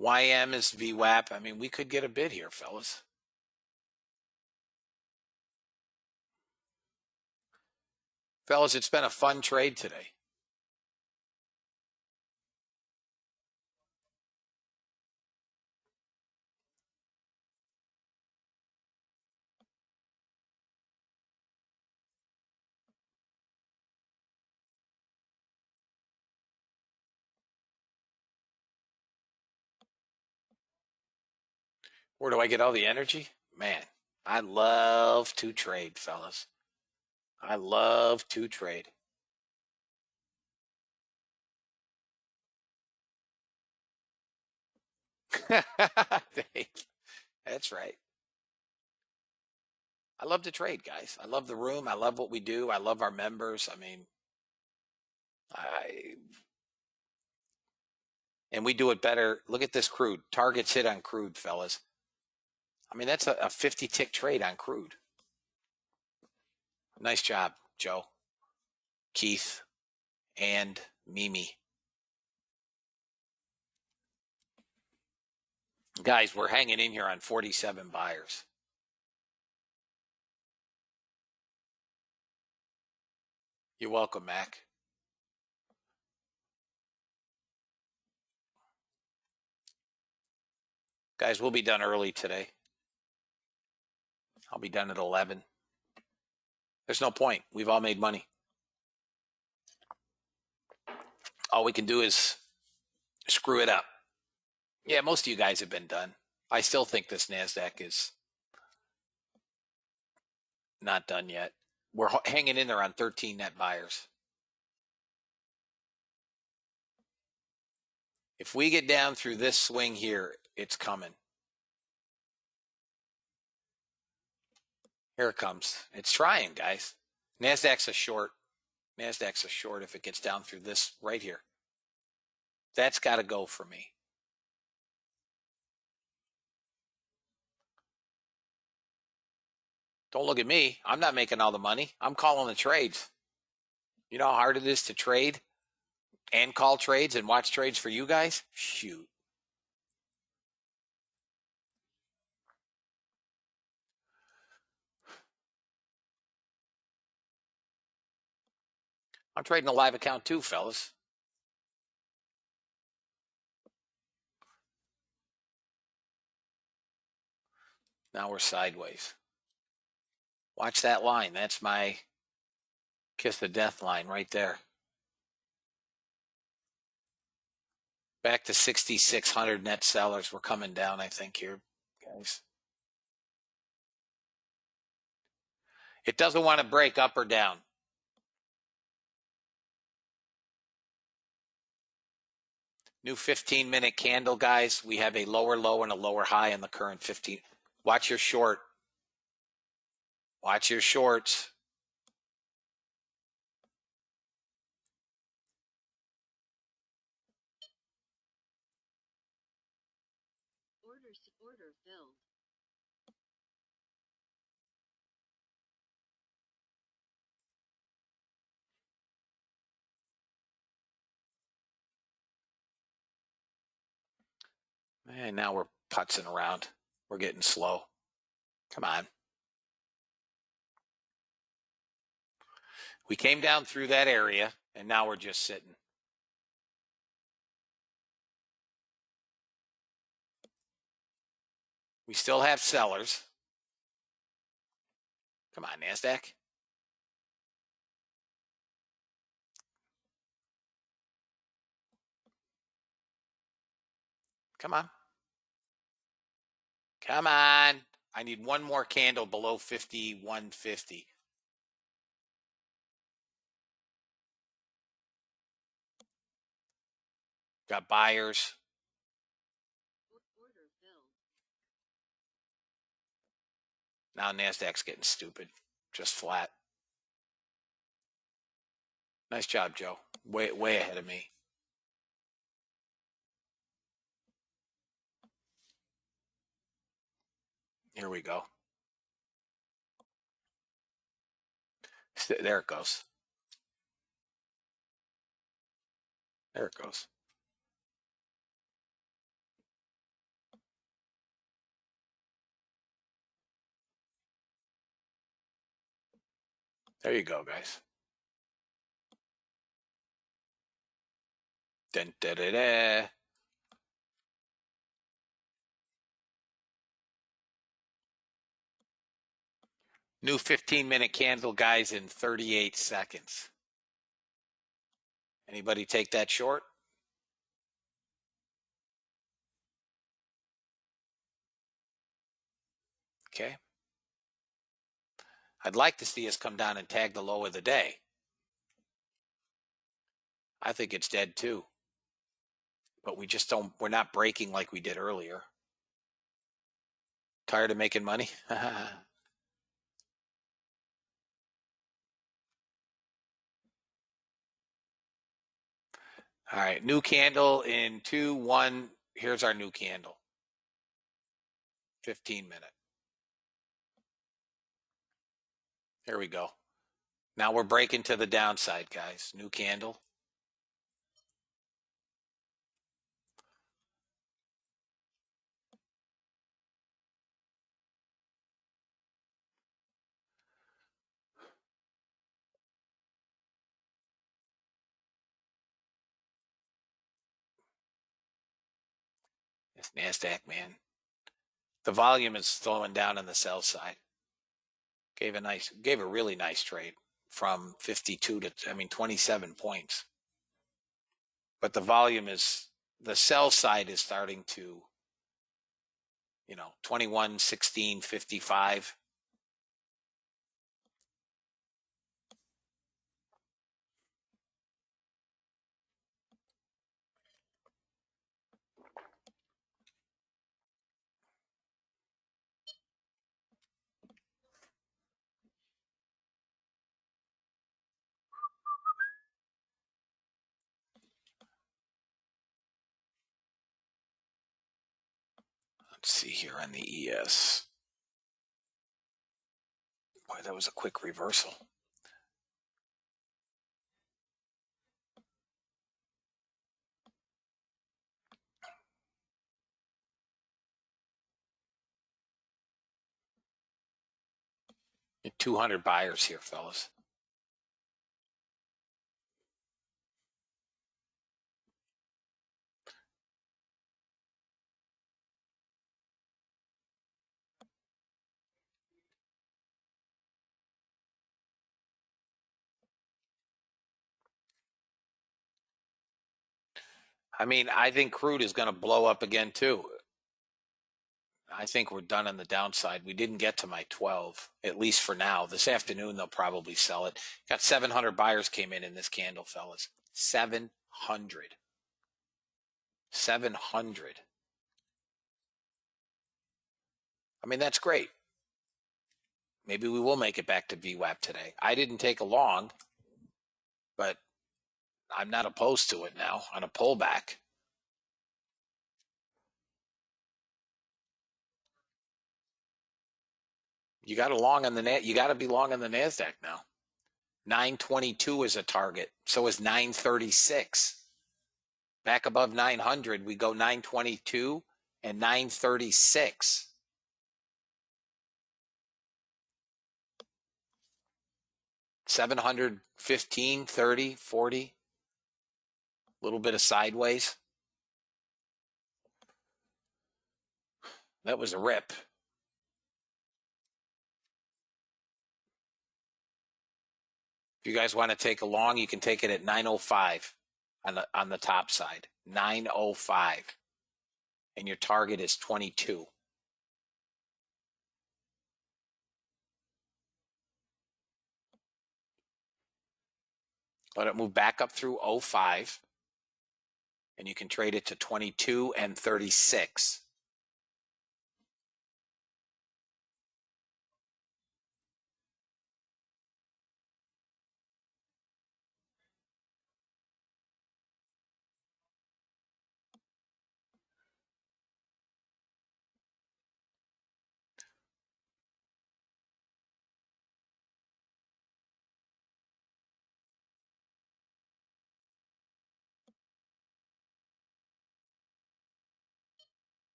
YM is VWAP. I mean, we could get a bid here, fellas. Fellas, it's been a fun trade today. Where do I get all the energy? Man, I love to trade, fellas. I love to trade. That's right. I love to trade, guys. I love the room. I love what we do. I love our members. I mean, and we do it better. Look at this crude. Targets hit on crude, fellas. I mean, that's a 50 tick trade on crude. Nice job, Joe, Keith, and Mimi. Guys, we're hanging in here on 47 buyers. You're welcome, Mac. Guys, we'll be done early today. I'll be done at 11. There's no point. We've all made money. All we can do is screw it up. Yeah, most of you guys have been done. I still think this NASDAQ is not done yet. We're hanging in there on 13 net buyers. If we get down through this swing here, it's coming. Here it comes. It's trying, guys. NASDAQ's a short. NASDAQ's a short if it gets down through this right here. That's got to go for me. Don't look at me. I'm not making all the money. I'm calling the trades. You know how hard it is to trade and call trades and watch trades for you guys? Shoot. I'm trading a live account too, fellas. Now we're sideways. Watch that line. That's my kiss of death line right there. Back to 6,600 net sellers. We're coming down, I think, here, guys. It doesn't want to break up or down. New 15-minute candle, guys. We have a lower low and a lower high in the current 15. Watch your short. Watch your shorts. Order filled. And now we're putzing around. We're getting slow. Come on. We came down through that area, and now we're just sitting. We still have sellers. Come on, NASDAQ. Come on. Come on. I need one more candle below 51.50. Got buyers. Order filled. Now NASDAQ's getting stupid. Just flat. Nice job, Joe. Way ahead of me. Here we go. There it goes. There it goes. There you go, guys. Dun, da, da, da. New 15-minute candle, guys, in 38 seconds. Anybody take that short? Okay. I'd like to see us come down and tag the low of the day. I think it's dead too. But we just don't, we're not breaking like we did earlier. Tired of making money? All right, new candle in 2, 1. Here's our new candle. 15-minute. Here we go. Now we're breaking to the downside, guys. New candle. It's NASDAQ, man. The volume is slowing down on the sell side. Gave a really nice trade from 52 to 27 points. But the volume is, the sell side is starting to, 21, 16, 55. Let's see here on the ES. Boy, that was a quick reversal. Get 200 buyers here, fellas. I think crude is going to blow up again too. I think we're done on the downside. We didn't get to my 12, at least for now. This afternoon, they'll probably sell it. Got 700 buyers came in this candle, fellas. 700. 700. That's great. Maybe we will make it back to VWAP today. I didn't take a long, but I'm not opposed to it now on a pullback. You got to be long on the NASDAQ now. 922 is a target. So is 936. Back above 900, we go 922 and 936. 715, 30, 40. A little bit of sideways. That was a rip. If you guys want to take a long, you can take it at 905 on the top side. 905. And your target is 22. Let it move back up through 05. And you can trade it to 22 and 36.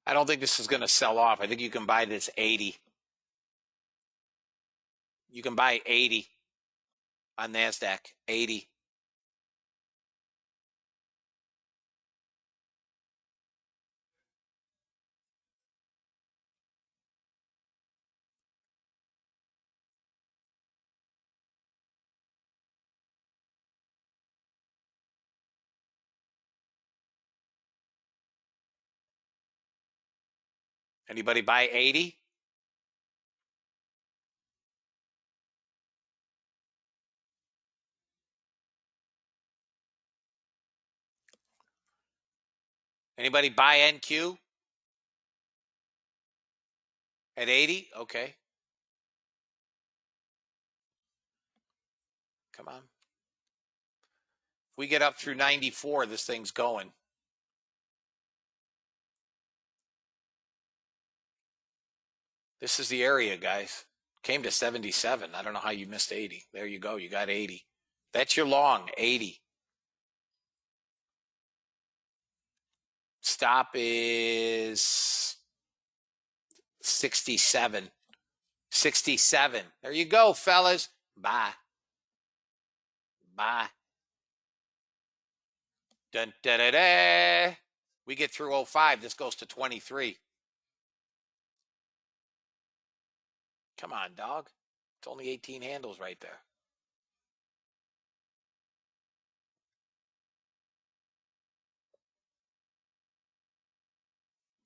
I don't think this is going to sell off. I think you can buy this 80. You can buy 80 on NASDAQ. 80. Anybody buy 80? Anybody buy NQ? At 80? Okay. Come on. If we get up through 94, this thing's going. This is the area, guys. Came to 77. I don't know how you missed 80. There you go. You got 80. That's your long, 80. Stop is 67. 67. There you go, fellas. Bye. Bye. Dun, da, da, da. We get through 05. This goes to 23. Come on, dog. It's only 18 handles right there.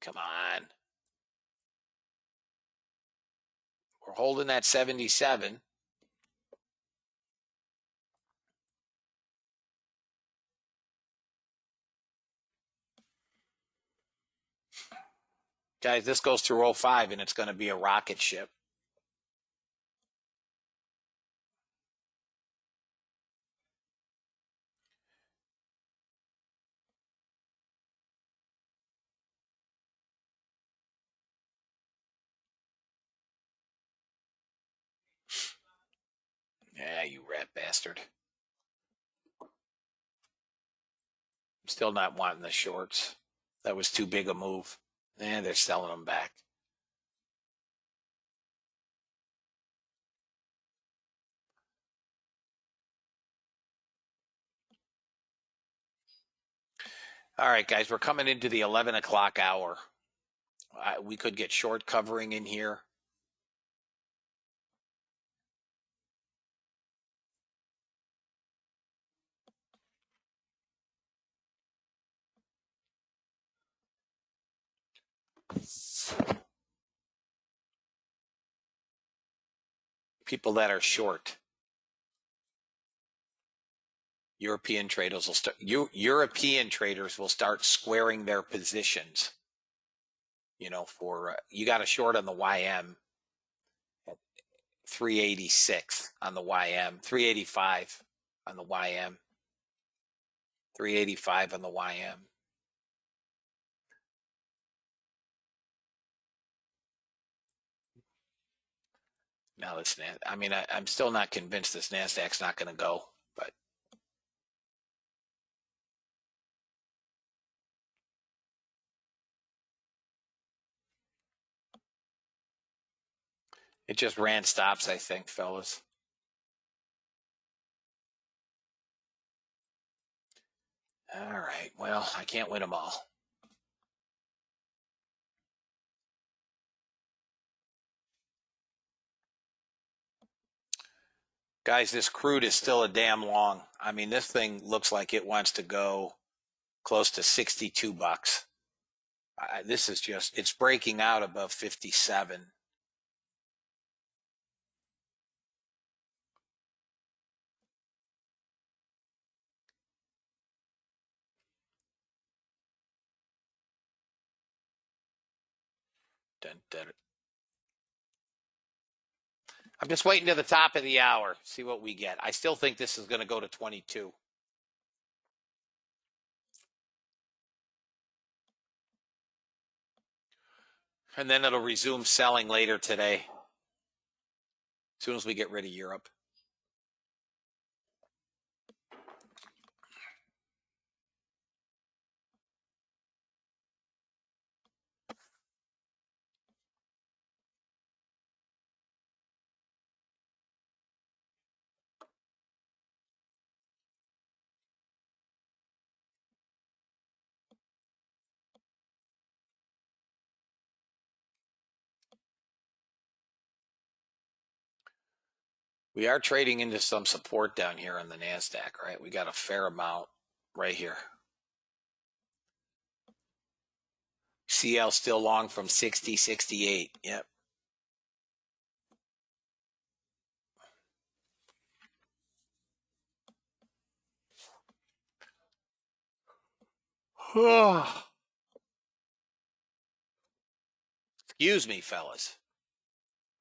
Come on. We're holding that 77. Guys, this goes through 05 and it's going to be a rocket ship. Yeah, you rat bastard. I'm still not wanting the shorts. That was too big a move. And they're selling them back. All right, guys, we're coming into the 11 o'clock hour. We could get short covering in here. People that are short. European traders will start squaring their positions. You know, for you got a short on the YM at 386 on the YM, 385 on the YM, 385 on the YM. Now this, I mean, I'm still not convinced this NASDAQ's not going to go, but It just ran stops, I think, fellas. All right. Well, I can't win them all. Guys, this crude is still a damn long. I mean, this thing looks like it wants to go close to 62 bucks. This is just, it's breaking out above 57. Dun, dun. I'm just waiting to the top of the hour, see what we get. I still think this is going to go to 22. And then it'll resume selling later today, as soon as we get rid of Europe. We are trading into some support down here on the NASDAQ, right? We got a fair amount right here. CL still long from 60, 68. Yep. Excuse me, fellas.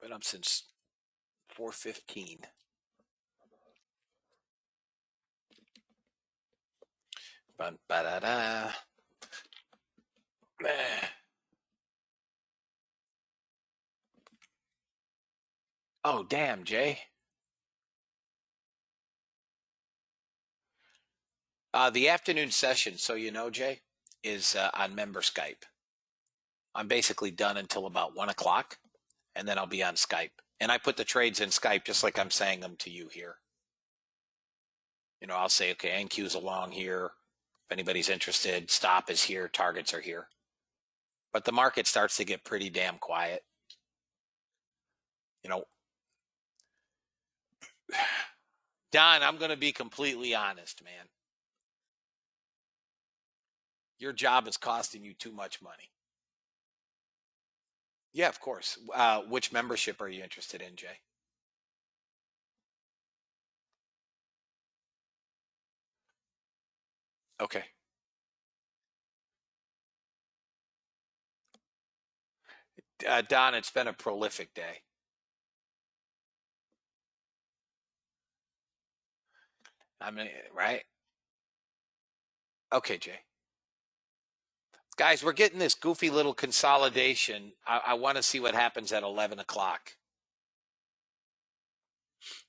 Been up since 4:15. Ba-da-da. Oh, damn, Jay. The afternoon session, so you know, Jay, is on member Skype. I'm basically done until about 1 o'clock, and then I'll be on Skype. And I put the trades in Skype just like I'm saying them to you here. You know, I'll say, okay, NQ's along here. If anybody's interested, stop is here, targets are here. But the market starts to get pretty damn quiet. You know, Don, I'm going to be completely honest, man. Your job is costing you too much money. Yeah, of course. Which membership are you interested in, Jay? Okay. Don, it's been a prolific day. I mean, right? Okay, Jay. Guys, we're getting this goofy little consolidation. I want to see what happens at 11 o'clock.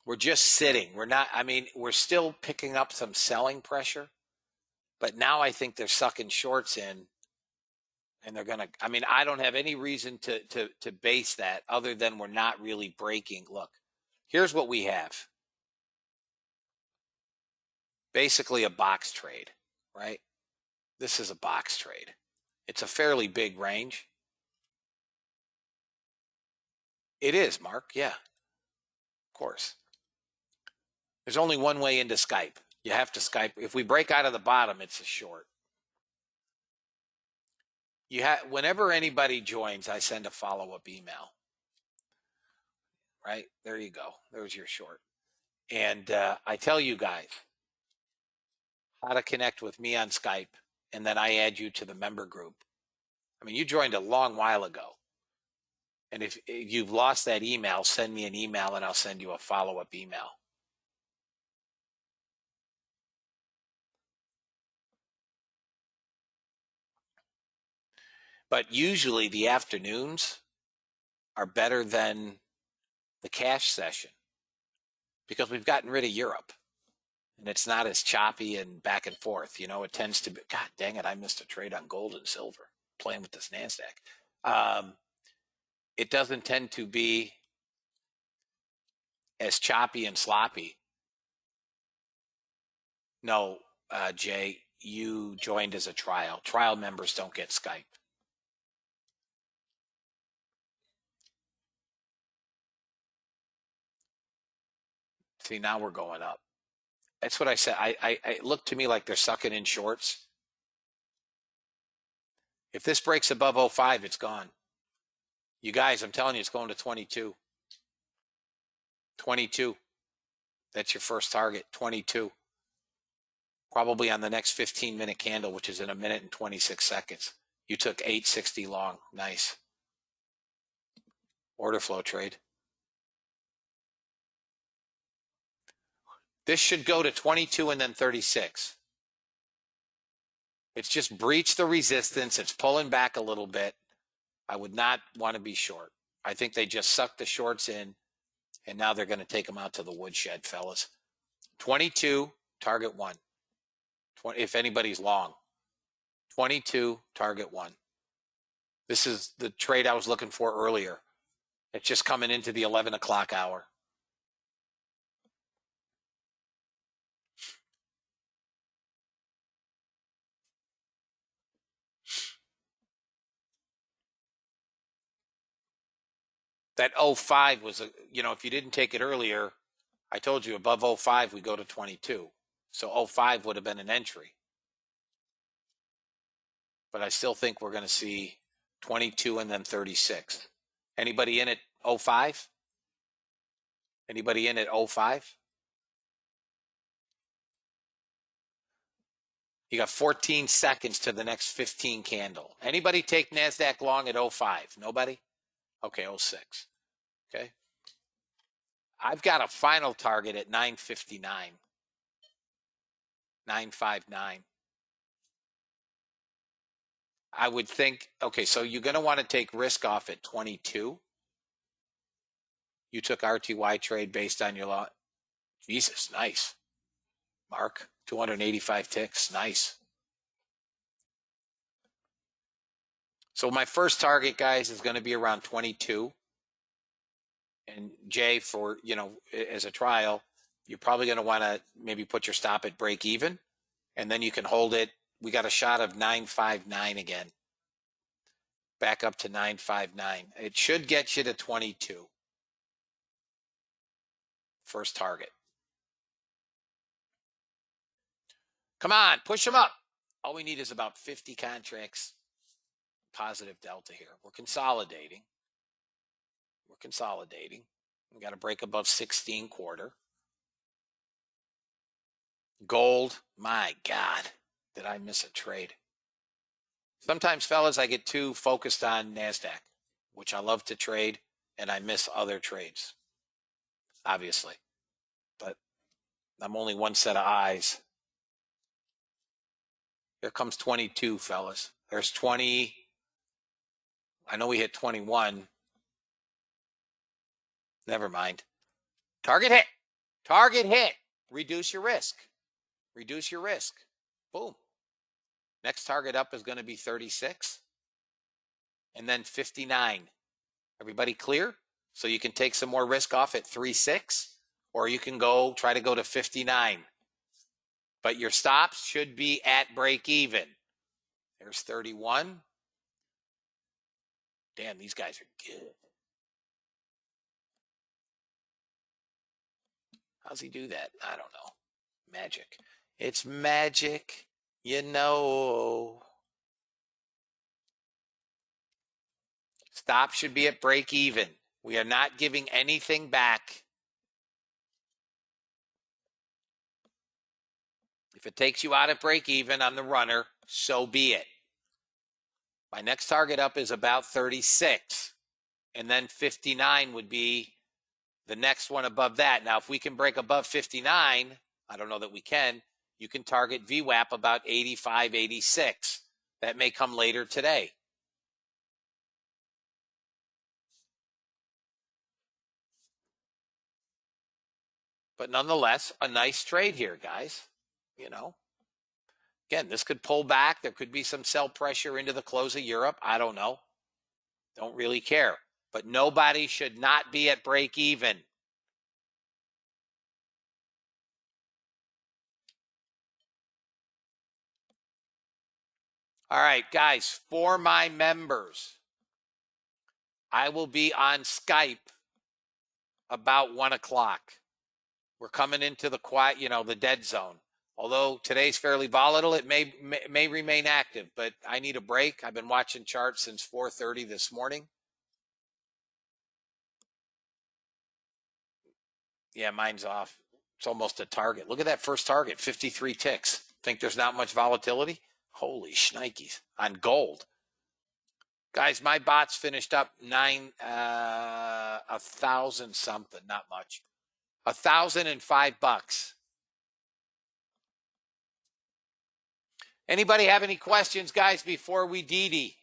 We're just sitting. We're not, I mean, we're still picking up some selling pressure, but now I think they're sucking shorts in and they're going to, I mean, I don't have any reason to base that other than we're not really breaking. Look, here's what we have. Basically a box trade, right? This is a box trade. It's a fairly big range. It is, Mark. Yeah, of course. There's only one way into Skype. You have to Skype. If we break out of the bottom, it's a short. You have, whenever anybody joins, I send a follow-up email. Right? There you go. There's your short. And I tell you guys how to connect with me on Skype, and then I add you to the member group. I mean, you joined a long while ago. And if you've lost that email, send me an email and I'll send you a follow-up email. But usually the afternoons are better than the cash session because we've gotten rid of Europe and it's not as choppy and back and forth. You know, it tends to be, God dang it, I missed a trade on gold and silver playing with this NASDAQ. It doesn't tend to be as choppy and sloppy. No, Jay, you joined as a trial. Trial members don't get Skype. See, now we're going up. That's what I said. It looked to me like they're sucking in shorts. If this breaks above 05, it's gone. You guys, I'm telling you, it's going to 22. 22. That's your first target, 22. Probably on the next 15-minute candle, which is in 1 minute and 26 seconds. You took 860 long. Nice. Order flow trade. This should go to 22 and then 36. It's just breached the resistance. It's pulling back a little bit. I would not want to be short. I think they just sucked the shorts in, and now they're going to take them out to the woodshed, fellas. 22, target 1. 20, if anybody's long. 22, target 1. This is the trade I was looking for earlier. It's just coming into the 11 o'clock hour. That 05 was, if you didn't take it earlier, I told you above 05, we go to 22. So 05 would have been an entry. But I still think we're going to see 22 and then 36. Anybody in at 05? Anybody in at 05? You got 14 seconds to the next 15 candle. Anybody take NASDAQ long at 05? Nobody? Okay, 06. Okay. I've got a final target at 959. 959. I would think, okay, so you're going to want to take risk off at 22. You took RTY trade based on your lot. Jesus, nice. Mark, 285 ticks, nice. So my first target, guys, is going to be around 22. And Jay, for, as a trial, you're probably going to want to maybe put your stop at break even, and then you can hold it. We got a shot of 959 again. Back up to 959. It should get you to 22. First target. Come on, push them up. All we need is about 50 contracts positive delta here. We're consolidating. We got to break above 16 quarter. Gold, my God, did I miss a trade? Sometimes, fellas, I get too focused on NASDAQ, which I love to trade, and I miss other trades, obviously. But I'm only one set of eyes. Here comes 22, fellas. There's 20. I know we hit 21. Never mind. Target hit. Target hit. Reduce your risk. Reduce your risk. Boom. Next target up is going to be 36. And then 59. Everybody clear? So you can take some more risk off at 36, or you can try to go to 59. But your stops should be at break even. There's 31. Damn, these guys are good. How's he do that? I don't know. Magic. It's magic, Stop should be at break even. We are not giving anything back. If it takes you out at break even on the runner, so be it. My next target up is about 36. And then 59 would be the next one above that. Now, if we can break above 59, I don't know that we can, you can target VWAP about 85, 86. That may come later today. But nonetheless, a nice trade here, guys. Again, this could pull back. There could be some sell pressure into the close of Europe. I don't know. Don't really care. But nobody should not be at break even. All right, guys, for my members, I will be on Skype about 1 o'clock. We're coming into the quiet, the dead zone. Although today's fairly volatile, it may remain active, but I need a break. I've been watching charts since 4:30 this morning. Yeah, mine's off. It's almost a target. Look at that first target, 53 ticks. Think there's not much volatility? Holy shnikes on gold. Guys, my bots finished up 1,000 something, not much. $1,005. Anybody have any questions, guys, before we DD?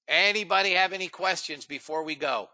Anybody have any questions before we go?